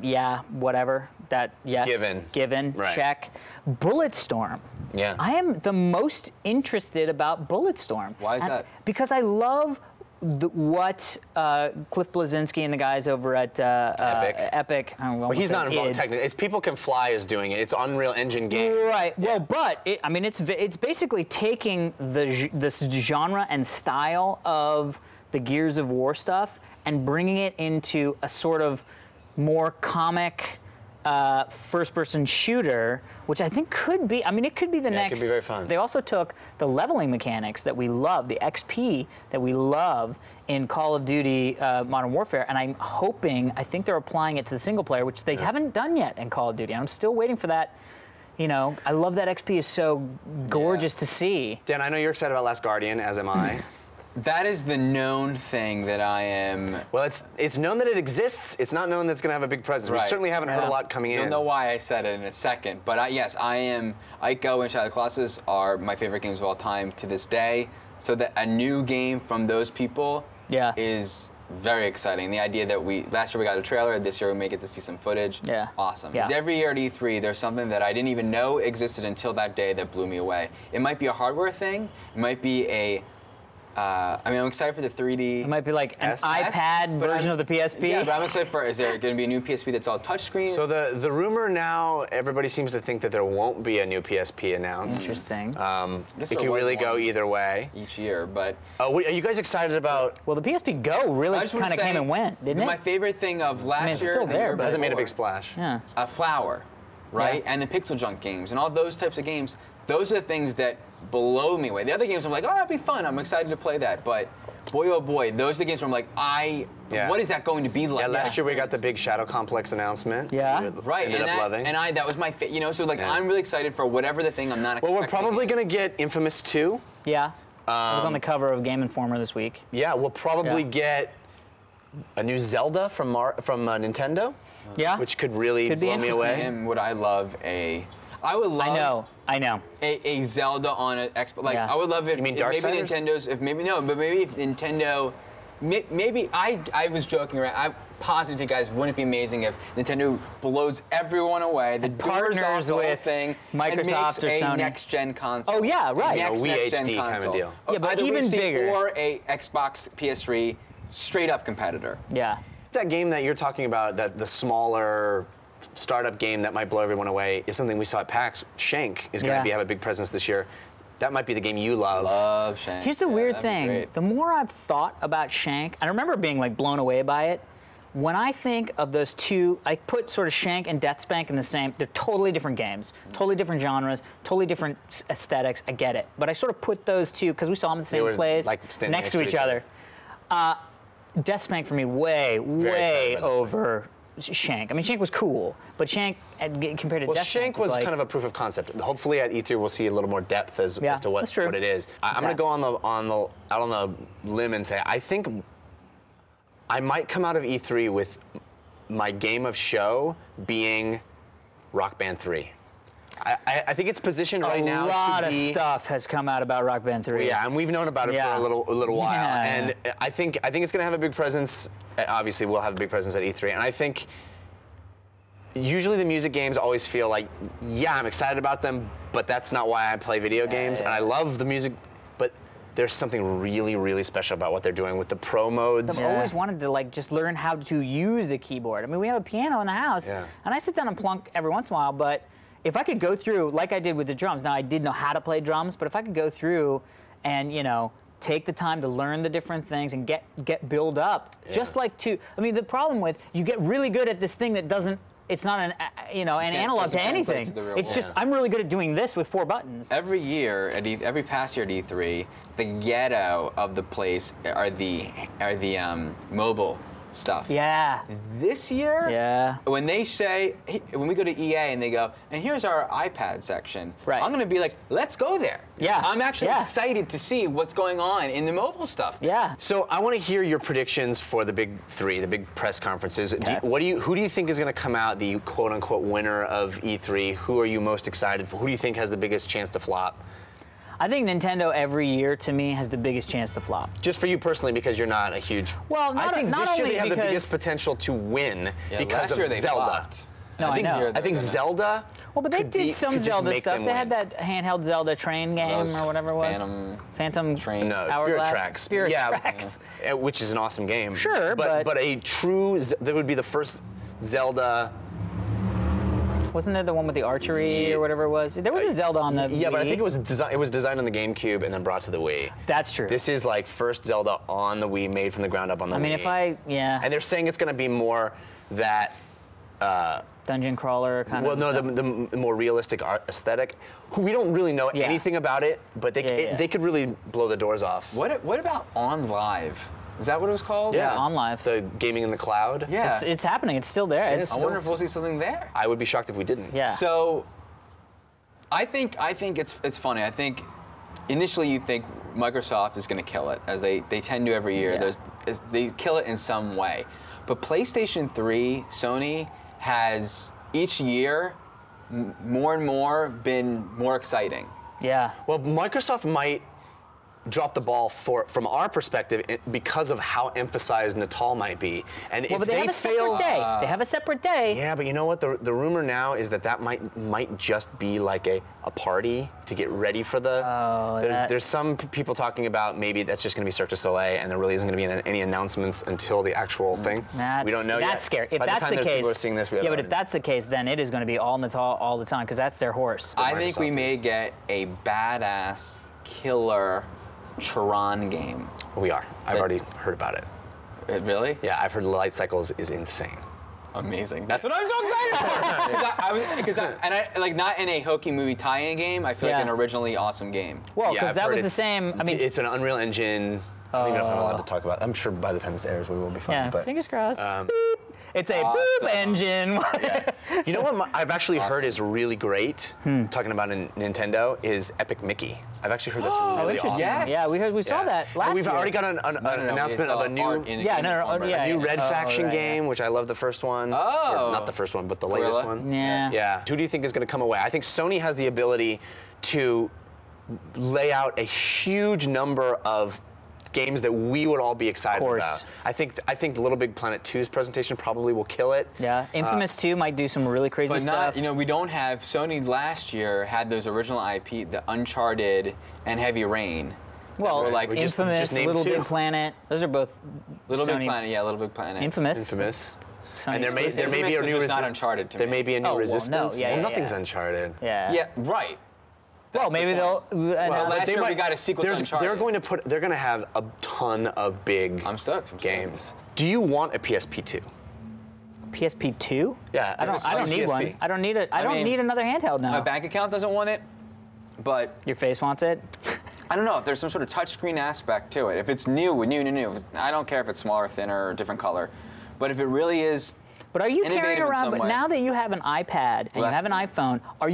whatever. That given, Right. check. Bulletstorm. Yeah. I am the most interested about Bulletstorm. Why is that? Because I love what Cliff Bleszinski and the guys over at Epic. Well, he's not involved technically. It's People Can Fly is doing it. It's Unreal Engine game. Right. Well, but it's basically taking this genre and style of the Gears of War stuff and bringing it into a sort of more comic first-person shooter, which I think could be. I mean, it could be the next. It could be very fun. They also took the leveling mechanics that we love, the XP that we love in Call of Duty Modern Warfare, and I'm hoping. I think they're applying it to the single player, which they haven't done yet in Call of Duty. I'm still waiting for that. You know, I love that XP is so gorgeous to see. Dan, I know you're excited about Last Guardian, as am I. That is the known thing that I am. Well, it's known that it exists. It's not known that it's going to have a big presence. We Right. certainly haven't heard Yeah. a lot coming You'll in. know why I said it in a second, but yes, I am. Ico and Shadow of the Colossus are my favorite games of all time to this day. So that a new game from those people Yeah. is very exciting. The idea that last year we got a trailer, this year we may get to see some footage. Yeah. Awesome. Yeah. Because every year at E3, there's something that I didn't even know existed until that day that blew me away. It might be a hardware thing. It might be a. I'm excited for the 3D. It might be like an S? iPad but version I'm- of the PSP. Yeah, but I'm excited for. Is there going to be a new PSP that's all touchscreens? So the rumor now, everybody seems to think that there won't be a new PSP announced. Interesting. guess It there could was really go one. either way. each year, but Are you guys excited about? Well, the PSP Go really I just want kind to of say came and went, didn't my it? favorite thing of last it's year still has there, ever but- Hasn't made a before. big splash. Yeah. A Flower, right? Yeah. And the Pixel Junk games and all those types of games. Those are the things that blow me away. The other games I'm like, oh, that'd be fun. I'm excited to play that. But boy, oh boy, those are the games where I'm like, Yeah. what is that going to be like? Yeah, last year we got the big Shadow Complex announcement. Yeah. We Right, ended and up that, loving. and that was my favorite. So like, Yeah. I'm really excited for whatever the thing I'm not well, expecting. we're probably is. going to get Infamous 2. Yeah. I was on the cover of Game Informer this week. Yeah, we'll probably Yeah. get a new Zelda from Nintendo, Yeah. which could really Could be blow me interesting. away. And would I love I would love. I know. A Zelda on an Xbox. Like Yeah. I would love it. You mean if maybe Darksiders? Nintendo's. If maybe no, but maybe if Nintendo. Maybe I was joking around. I positive to you guys. Wouldn't it be amazing if Nintendo blows everyone away, the doors off partners the whole with thing, Microsoft and makes or a Sony. next-gen console? Oh, yeah, right. A next, Wii next-gen HD kind of console. deal. Yeah, but Either even HD bigger. or a Xbox PS3 straight-up competitor. Yeah. That game that you're talking about, that the smaller startup game that might blow everyone away, is something we saw at PAX. Shank is going to Yeah. have a big presence this year. That might be the game you love. Love Shank. Here's the Yeah, weird that'd be thing. great. The more I've thought about Shank, I remember being like blown away by it. When I think of those two, I put sort of Shank and Deathspank in the same. They're totally different games, totally different genres, totally different aesthetics. I get it, but I sort of put those two because we saw them in the same were, place, like, standing next to each other. Deathspank for me, way excited about over Shank. I mean, Shank was cool, but Shank compared to Well, Deathspank Shank was like, kind of a proof of concept. Hopefully at E3 we'll see a little more depth as Yeah, to what that's true. it is. I'm going to go out on the limb and say I think I might come out of E3 with my game of show being Rock Band 3. I think it's positioned right now a lot to of be. stuff has come out about Rock Band 3. Yeah, and we've known about it Yeah. for a little while, Yeah. and I think it's going to have a big presence. Obviously, we'll have a big presence at E3, and I think usually the music games always feel like, yeah, I'm excited about them, but that's not why I play video games, and I love the music, but there's something really, really special about what they're doing with the pro modes. I've always wanted to like just learn how to use a keyboard. I mean, we have a piano in the house, Yeah. and I sit down and plunk every once in a while. But if I could go through, like I did with the drums, now I did know how to play drums, but if I could go through and take the time to learn the different things and get build up, just like I mean, the problem with you get really good at this thing that doesn't. It's not an analog doesn't to translate anything. to the real It's world. just I'm really good at doing this with 4 buttons. Every year, every past year at E3, the ghetto of the place are the mobile stuff. Yeah. This year, Yeah. when they say, when we go to EA and they go, and here's our iPad section, Right. I'm going to be like, let's go there. Yeah. I'm actually Yeah. excited to see what's going on in the mobile stuff. Yeah. So I want to hear your predictions for the big 3, the big press conferences. Okay. Who do you think is going to come out the quote unquote winner of E3? Who are you most excited for? Who do you think has the biggest chance to flop? I think Nintendo every year to me has the biggest chance to flop. Just for you personally, because you're not a huge. Well, I think not this year only they have the because- biggest potential to win Yeah, because last year of they Zelda. flopped. No, I think, know. I think Zelda. Well, but they could did some could just Zelda make stuff. them They had win. that handheld Zelda train game was or whatever it was. Phantom Train. No, Spirit Hourglass? Tracks. Spirit yeah, Tracks. which is an awesome game. Sure, but but- a true that would be the first Zelda. Wasn't there the one with the archery or whatever it was? There was a Zelda on the Yeah, but I Wii. think it was designed on the GameCube and then brought to the Wii. That's true. This is like first Zelda on the Wii, made from the ground up on the Wii. I mean, And they're saying it's going to be more that. dungeon crawler kind Well, of. no, stuff. the more realistic art aesthetic. We don't really know Yeah. anything about it, but Yeah. they could really blow the doors off. What about On Live? Is that what it was called? Yeah, On Live. The gaming in the cloud. Yeah. It's happening. It's still there. it's It's I still- wonder if we'll see something there. I would be shocked if we didn't. yeah. So, I think it's funny. I think initially you think Microsoft is going to kill it, as they tend to every year. Yeah. They kill it in some way. But PlayStation 3, Sony has each year more and more been more exciting. Yeah. Well, Microsoft might drop the ball from our perspective because of how emphasized Natal might be. And Well, if but they have a fail, separate day. They have a separate day. yeah, but you know what? The rumor now is that might just be like a party to get ready for the. There's some people talking about maybe that's just going to be Cirque du Soleil, and there really isn't going to be any announcements until the actual thing. We don't know yet. That's scary. If By that's the time the case, people are seeing this, but if that's the case, then it is going to be all Natal all the time because that's their horse. I think we Microsoft may is. get a badass killer Tron game. We are. I've already heard about it. Really? Yeah, I've heard Light Cycles is insane. Amazing. That's what I'm so excited for. Like not in a hokey movie tie-in game. I feel Yeah. like an originally awesome game. Well, Yeah, because I've that heard was the it's- same. I mean, it's an Unreal Engine. I don't even know if I'm allowed to talk about it. I'm sure by the time this airs, we will be fine. yeah. But Fingers crossed. Boop. It's a Awesome. boop engine. you know what I've actually heard Awesome. is really great, talking about Nintendo, is Epic Mickey. I've actually heard that's really awesome. Yes. Yeah, we saw that last And we've year. already got an announcement of a new Yeah, new Red Oh, Faction right, game, which I love the first one. Oh. Or not the first one, but the latest Guerrilla? one. Yeah. Yeah. Who do you think is going to come away? I think Sony has the ability to lay out a huge number of games that we would all be excited course. about. I think Little Big Planet 2's presentation probably will kill it. Yeah, Infamous 2 might do some really crazy But stuff. not, we don't have, Sony last year had those original IP, the Uncharted and Heavy Rain. well, were like- we just Infamous, named Little two. Big Planet, those are both Little Sony. Big Planet, yeah, Little Big Planet. Infamous. Infamous. Sony And there may exclusive. be a Infamous new is just not Uncharted to There me. may be a new Oh, well, no, Resistance. yeah, Well, yeah, nothing's yeah. Uncharted. Yeah. Yeah, right. Well, That's maybe the they'll. point. Last year we got a sequel to Uncharted. They're going to have a ton of big I'm stoked. games. Do you want a PSP2? PSP 2? Yeah, I don't need PSP. one. I don't need it. I don't mean, need another handheld now. My bank account doesn't want it, but Your face wants it. I don't know if there's some sort of touchscreen aspect to it. If it's new. I don't care if it's smaller, thinner, or different color. But if it really is, But are you innovative carrying in around? some But way. now that you have an iPad and you that's- have an iPhone, are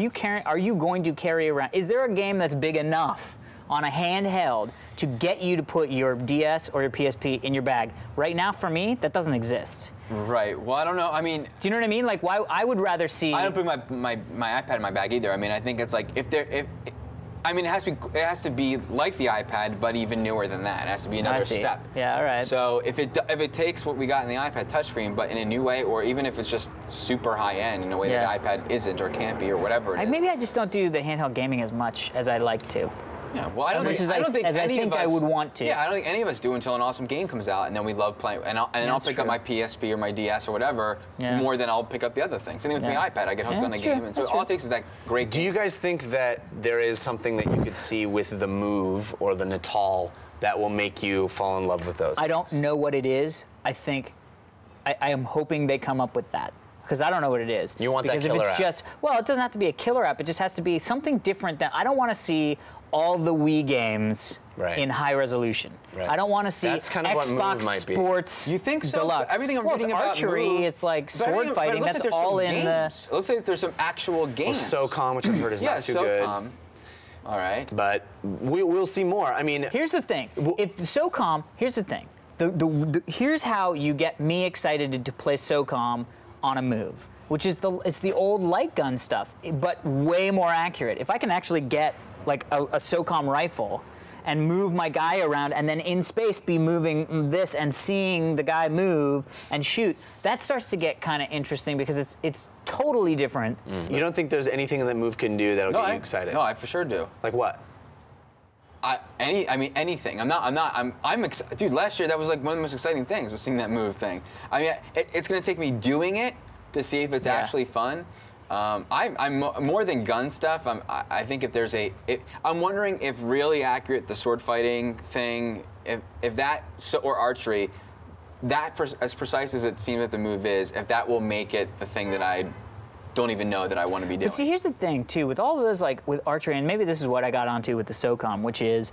you going to carry around? Is there a game that's big enough on a handheld to get you to put your DS or your PSP in your bag? Right now, for me, that doesn't exist. right? Well, I don't know. I mean, Do you know what I mean? Like, why? I would rather see. I don't put my iPad in my bag either. I mean, I think it's like it has to be like the iPad, but even newer than that. It has to be another see. step. Yeah, all right. So if it takes what we got in the iPad touchscreen, but in a new way, or even if it's just super high end in a way Yeah. that the iPad isn't or can't be or whatever it is. Maybe I just don't do the handheld gaming as much as I'd like to. Yeah, well, I don't much think, as I don't think as I any think of I us would want to. Yeah, I don't think any of us do until an awesome game comes out, and then we love playing. And I'll That's pick up true. my PSP or my DS or whatever Yeah. more than I'll pick up the other things. Same with Yeah. my iPad. I get hooked Yeah, on the that's true. game, and so That's all true. it takes is that great Do game. you guys think that there is something that you could see with the Move or the Natal that will make you fall in love with those? I don't know what it is. I think I am hoping they come up with that because I don't know what it is. You want that because killer if it's app. just it doesn't have to be a killer app. It just has to be something different. I don't want to see all the Wii games Right. in high resolution. Right. I don't want to see That's kind of what Move Xbox might be. Sports. You think so? Deluxe. Everything I'm well, reading it's about archery. Move- It's like But I sword mean, but it fighting. looks like That's there's all some in games. It looks like there's some actual games. SOCOM, which I've heard is Yeah, not too good. SOCOM. All right. But we'll see more. I mean, Here's the thing. If SOCOM, here's the thing. Here's how you get me excited to play SOCOM on a Move, which is it's the old light gun stuff, but way more accurate. If I can actually get like a SOCOM rifle and move my guy around and then in space be moving this and seeing the guy move and shoot, that starts to get kind of interesting because it's totally different. you don't think there's anything that Move can do that'll get you excited? No, I for sure do. Like what? Anything. I'm excited. Dude, last year that was like one of the most exciting things was seeing that Move thing. I mean, it's gonna take me doing it to see if it's Yeah. actually fun. I'm more than gun stuff. I think if there's I'm wondering if really accurate the sword fighting thing, if that or archery, as precise as it seems that the Move is, if that will make it the thing that I don't even know that I want to be doing. But see, here's the thing, too. With all of those, like with archery, and maybe this is what I got onto with the SOCOM, which is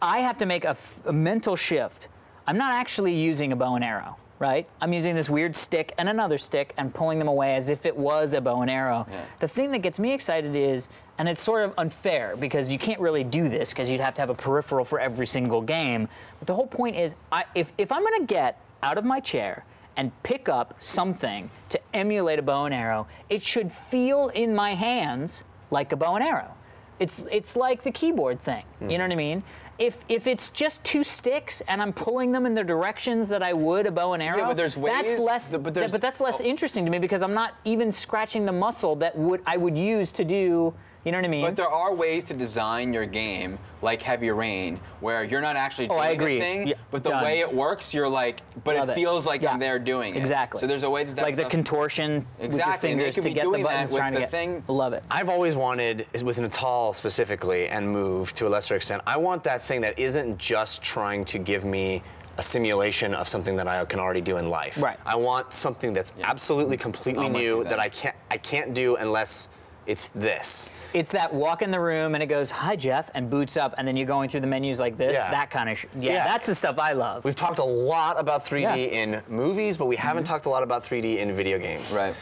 I have to make a mental shift. I'm not actually using a bow and arrow, right? I'm using this weird stick and another stick and pulling them away as if it was a bow and arrow. Yeah. The thing that gets me excited is, and it's sort of unfair because you can't really do this because you'd have to have a peripheral for every single game. But the whole point is, if I'm going to get out of my chair and pick up something to emulate a bow and arrow, it should feel in my hands like a bow and arrow. It's like the keyboard thing. You know what I mean? If it's just two sticks and I'm pulling them in the directions that I would a bow and arrow, but there's ways. that's less. But that's less interesting to me because I'm not even scratching the muscle that I would use to do. You know what I mean? But there are ways to design your game, like Heavy Rain, where you're not actually doing I agree. the thing, Yeah, but the done. way it works, you're like, but Love it feels like Yeah. I'm there doing it. Exactly. So there's a way that like the stuff, contortion Exactly, and with they your fingers could to be get the doing that buttons with trying to the get. thing. Love it. I've always wanted, with Natal specifically, and Move to a lesser extent, I want that thing that isn't just trying to give me a simulation of something that I can already do in life. Right. I want something that's absolutely completely I'm with new you that there. I can't do unless it's this. It's that walk in the room and it goes, "Hi, Jeff," and boots up, and then you're going through the menus like this. Yeah. That kind of Yeah. that's the stuff I love. We've talked a lot about 3D Yeah. in movies, but we haven't talked a lot about 3D in video games. Right.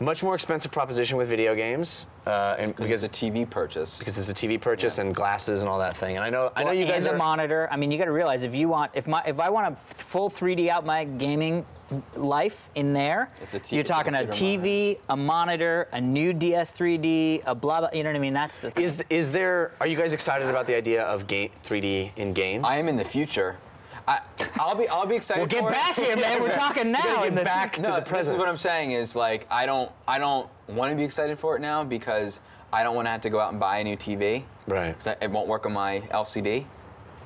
Much more expensive proposition with video games, and Because it's a TV purchase. because it's a TV purchase and glasses and all that thing. And I know you guys and are. a monitor. I mean, you got to realize if I want a full 3D out my gaming life in there, It's a T- you're it's a talking a computer TV, a monitor, a new DS3D, a blah blah. You know what I mean? That's the thing. Is there? Are you guys excited about the idea of 3D in games? I am in the future. I'll be excited. Well, get for back it. here, man. We're talking now. get in the- back to No, the this is present. what I'm saying is like I don't want to be excited for it now because I don't want to have to go out and buy a new TV. Right. 'Cause it won't work on my LCD.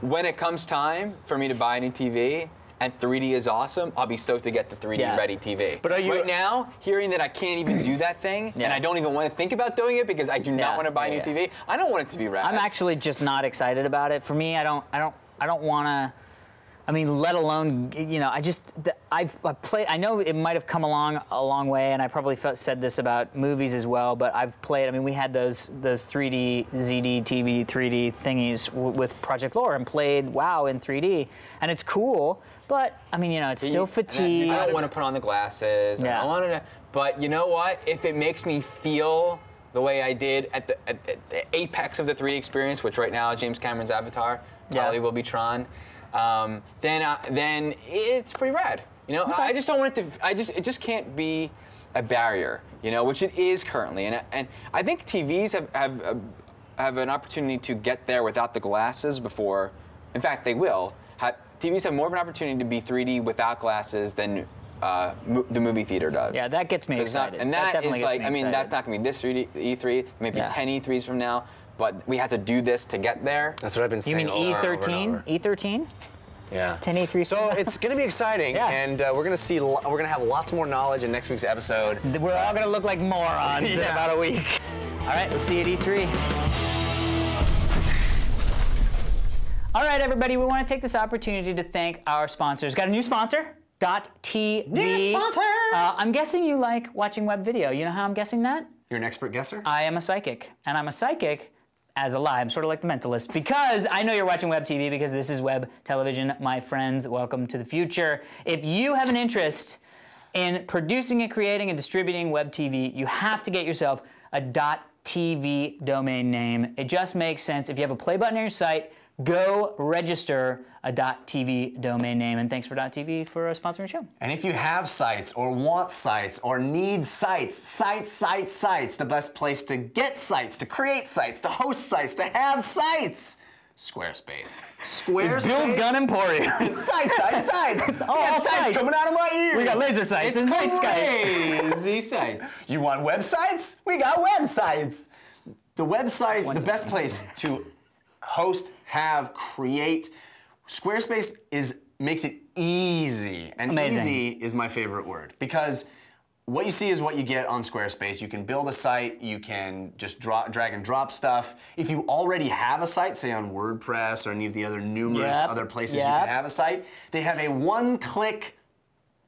When it comes time for me to buy a new TV and 3D is awesome, I'll be stoked to get the 3D Yeah. ready TV. But are you- right now, hearing that I can't even do that thing Yeah. and I don't even want to think about doing it because I do not Yeah, want to buy a new yeah, TV, I don't want it to be rad. I'm actually just not excited about it. For me, I don't want to. I mean, let alone, you know, I've played. I know it might have come along a long way, and I probably said this about movies as well. But I've played. I mean, we had those 3D ZD TV 3D thingies with Project Lore, and played WoW in 3D, and it's cool. But I mean, you know, it's still fatigue. I don't want to put on the glasses. Yeah. I don't want to. But you know what? If it makes me feel the way I did at the apex of the 3D experience, which right now James Cameron's Avatar probably will be Tron, then it's pretty rad. You know, I just don't want it to. It just can't be a barrier. You know, which it is currently, and I think TVs have an opportunity to get there without the glasses before. In fact, they will. TVs have more of an opportunity to be 3D without glasses than the movie theater does. Yeah, that gets me 'Cause excited. and That that definitely is gets like, me I mean, that's excited. not going to be this 3D E3, maybe Yeah. 10 E3s from now, but we have to do this to get there. That's what I've been You saying. mean over and over and E13? over. E13? Yeah. 10 E3. So it's going to be exciting, Yeah. and we're going to see. We're going to have lots more knowledge in next week's episode. We're all gonna look like morons in Yeah. about a week. All right, let's see you at E3. All right, everybody, we want to take this opportunity to thank our sponsors. Got a new sponsor, .tv. New sponsor! I'm guessing you like watching web video. You know how I'm guessing that? You're an expert guesser? I am a psychic, and I'm a psychic as a lie. I'm sort of like the mentalist because I know you're watching web TV because this is web television. My friends, welcome to the future. If you have an interest in producing and creating and distributing web TV, you have to get yourself a .tv domain name. It just makes sense. If you have a play button on your site, go register a .tv domain name. And thanks for .tv for sponsoring the show. And if you have sites or want sites or need sites, the best place to get sites, to create sites, to host sites, to have sites, Squarespace. Squarespace. Bill's Gun Emporium. Sites. all Yeah, sites sites. coming out of my ears. We got laser sites and night Skype. Crazy sites. You want websites? We got websites. The website, the best place to host, have, create. Squarespace makes it easy, and Amazing. easy is my favorite word because what you see is what you get on Squarespace. You can build a site, you can just drag and drop stuff. If you already have a site, say on WordPress or any of the other numerous Yep. other places you Yep. can have a site, they have a one-click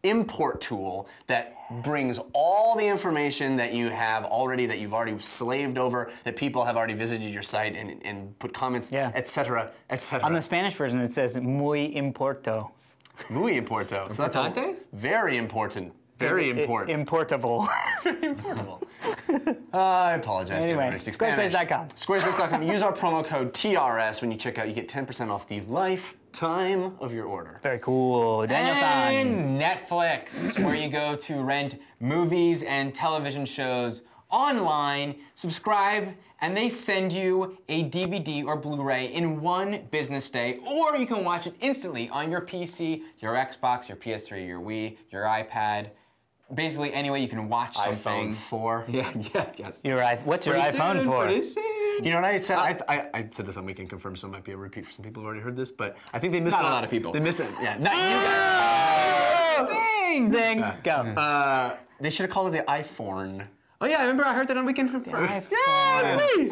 import tool that brings all the information that you have already, that you've already slaved over, that people have already visited your site and put comments, Yeah. etc., etc. On the Spanish version, it says muy importo. Muy importante. So that's Importante? very important. Very important. Importable. I apologize to Anyway, everyone who speaks Spanish. Squarespace.com. Squarespace.com. Use our promo code TRS when you check out. You get 10% off the lifetime of your order. Very cool. Daniel-san. And Netflix, where you go to rent movies and television shows online, subscribe, and they send you a DVD or Blu-ray in one business day, or you can watch it instantly on your PC, your Xbox, your PS3, your Wii, your iPad. Basically, any way you can watch something. iPhone 4. Yes. What's your iPhone for? Pretty soon. You know what I said? I said this on Weekend Confirmed, so it might be a repeat for some people who already heard this, but I think they missed Not it. a lot of people. They missed it. Yeah, not you guys. Ding! Ding. Go. They should have called it the iPhone. Oh yeah, I remember I heard that on Weekend Confirmed. iPhone. That's me.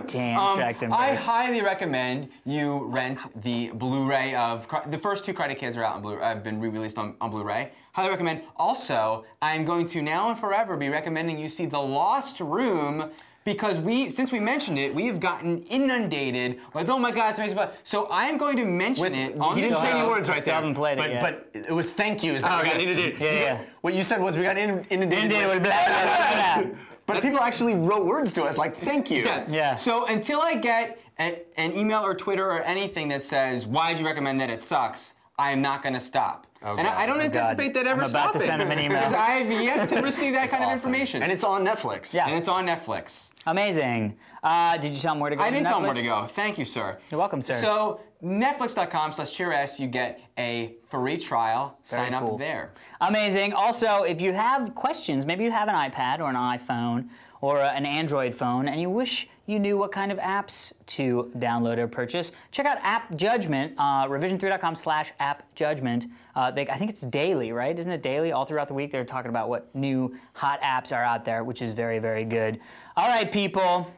Damn, Trachtenberg. I highly recommend you rent the Blu-ray of the first 2 Karate Kids are out on Blu-ray. Have been re-released on Blu-ray. Highly recommend. Also, I'm going to now and forever be recommending you see The Lost Room. Because since we mentioned it, we have gotten inundated with, oh my God, it's amazing. So I'm going to mention it on You the didn't say any show. words right Still there. haven't played it yet. But it was thank you. Is that what we got inundated? Yeah. What you said was we got inundated. Inundated with blah, blah, blah, blah. But people actually wrote words to us like thank you. Yes. Yeah. So until I get an email or Twitter or anything that says, why'd you recommend that? It sucks, I am not going to stop. Oh, and I don't anticipate that ever I'm about to stopping. send him an email. Because I have yet to receive that kind of Awesome. information. And it's on Netflix. Yeah. And it's on Netflix. Amazing. Did you tell him where to go? I to didn't tell him where Netflix? to go. Thank you, sir. You're welcome, sir. So, netflix.com/TRS, you get a free trial. Very Sign cool. up there. Amazing. Also, if you have questions, maybe you have an iPad or an iPhone or an Android phone, and you wish you knew what kind of apps to download or purchase, check out App Judgment, revision3.com/appjudgment. I think it's daily, right? Isn't it daily? All throughout the week, they're talking about what new hot apps are out there, which is very, very good. All right, people,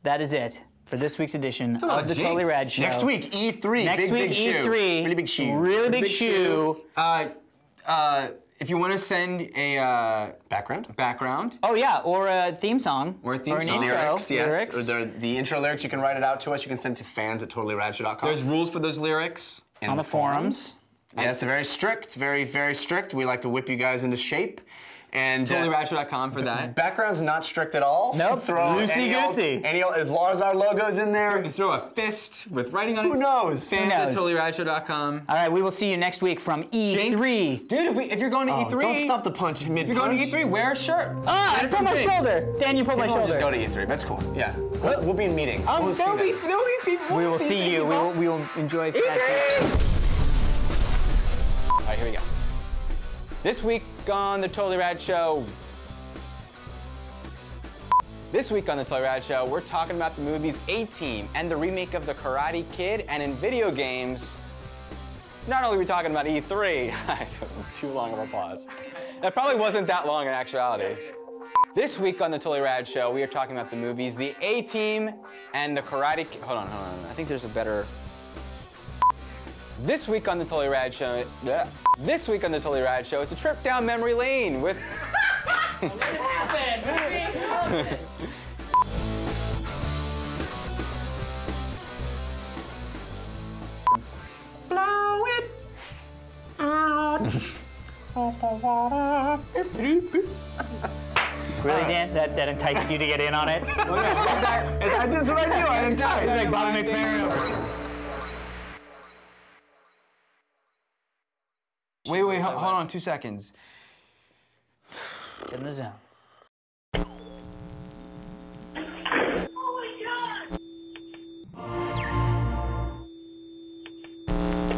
that is it for this week's edition a lot of the of Totally jinx. Rad Show. Next week, E3. Next big, week, big shoe. E3. Really big shoe. Really big shoe. If you want to send a Background? Oh yeah, or a theme song. Or a theme an song. intro. Lyrics, yes. Lyrics. Or the intro lyrics, you can write it out to us. You can send it to fans@totallyradshow.com. there's rules for those lyrics. In on the forums. Yes, they're very strict. Very, very strict. We like to whip you guys into shape. And TotallyRadshow.com for that. background's not strict at all. Nope. Loosey-goosey. As long as our logo's in there. You throw a fist with writing on it. Who knows? Fans@totallyradshow.com. All right, we will see you next week from E3. Dude, if you're going to E3, Don't stop the punch mid. if you're going to E3, wear a shirt. Ah, I Get it put from my Jinx. shoulder. Dan, you put my People shoulder. just go to E3. That's cool. Yeah. We'll be in meetings. We'll see There'll be them. people. We will see you. We will enjoy E3. All right, here we go. This week on the Totally Rad Show. This week on the Totally Rad Show, we're talking about the movies A-Team and the remake of The Karate Kid, and in video games, not only are we talking about E3, too long of a pause. That probably wasn't that long in actuality. This week on the Totally Rad Show, we are talking about the movies The A-Team and The Karate Kid. Hold on. I think there's a better. This week on the Totally Rad Show, it's a trip down memory lane with. What happened? Blow it out. Really, Dan? That enticed you to get in on it? I did what I do. I enticed. Like Bobby McFerrin. Wait, hold on 2 seconds. Get in the zone.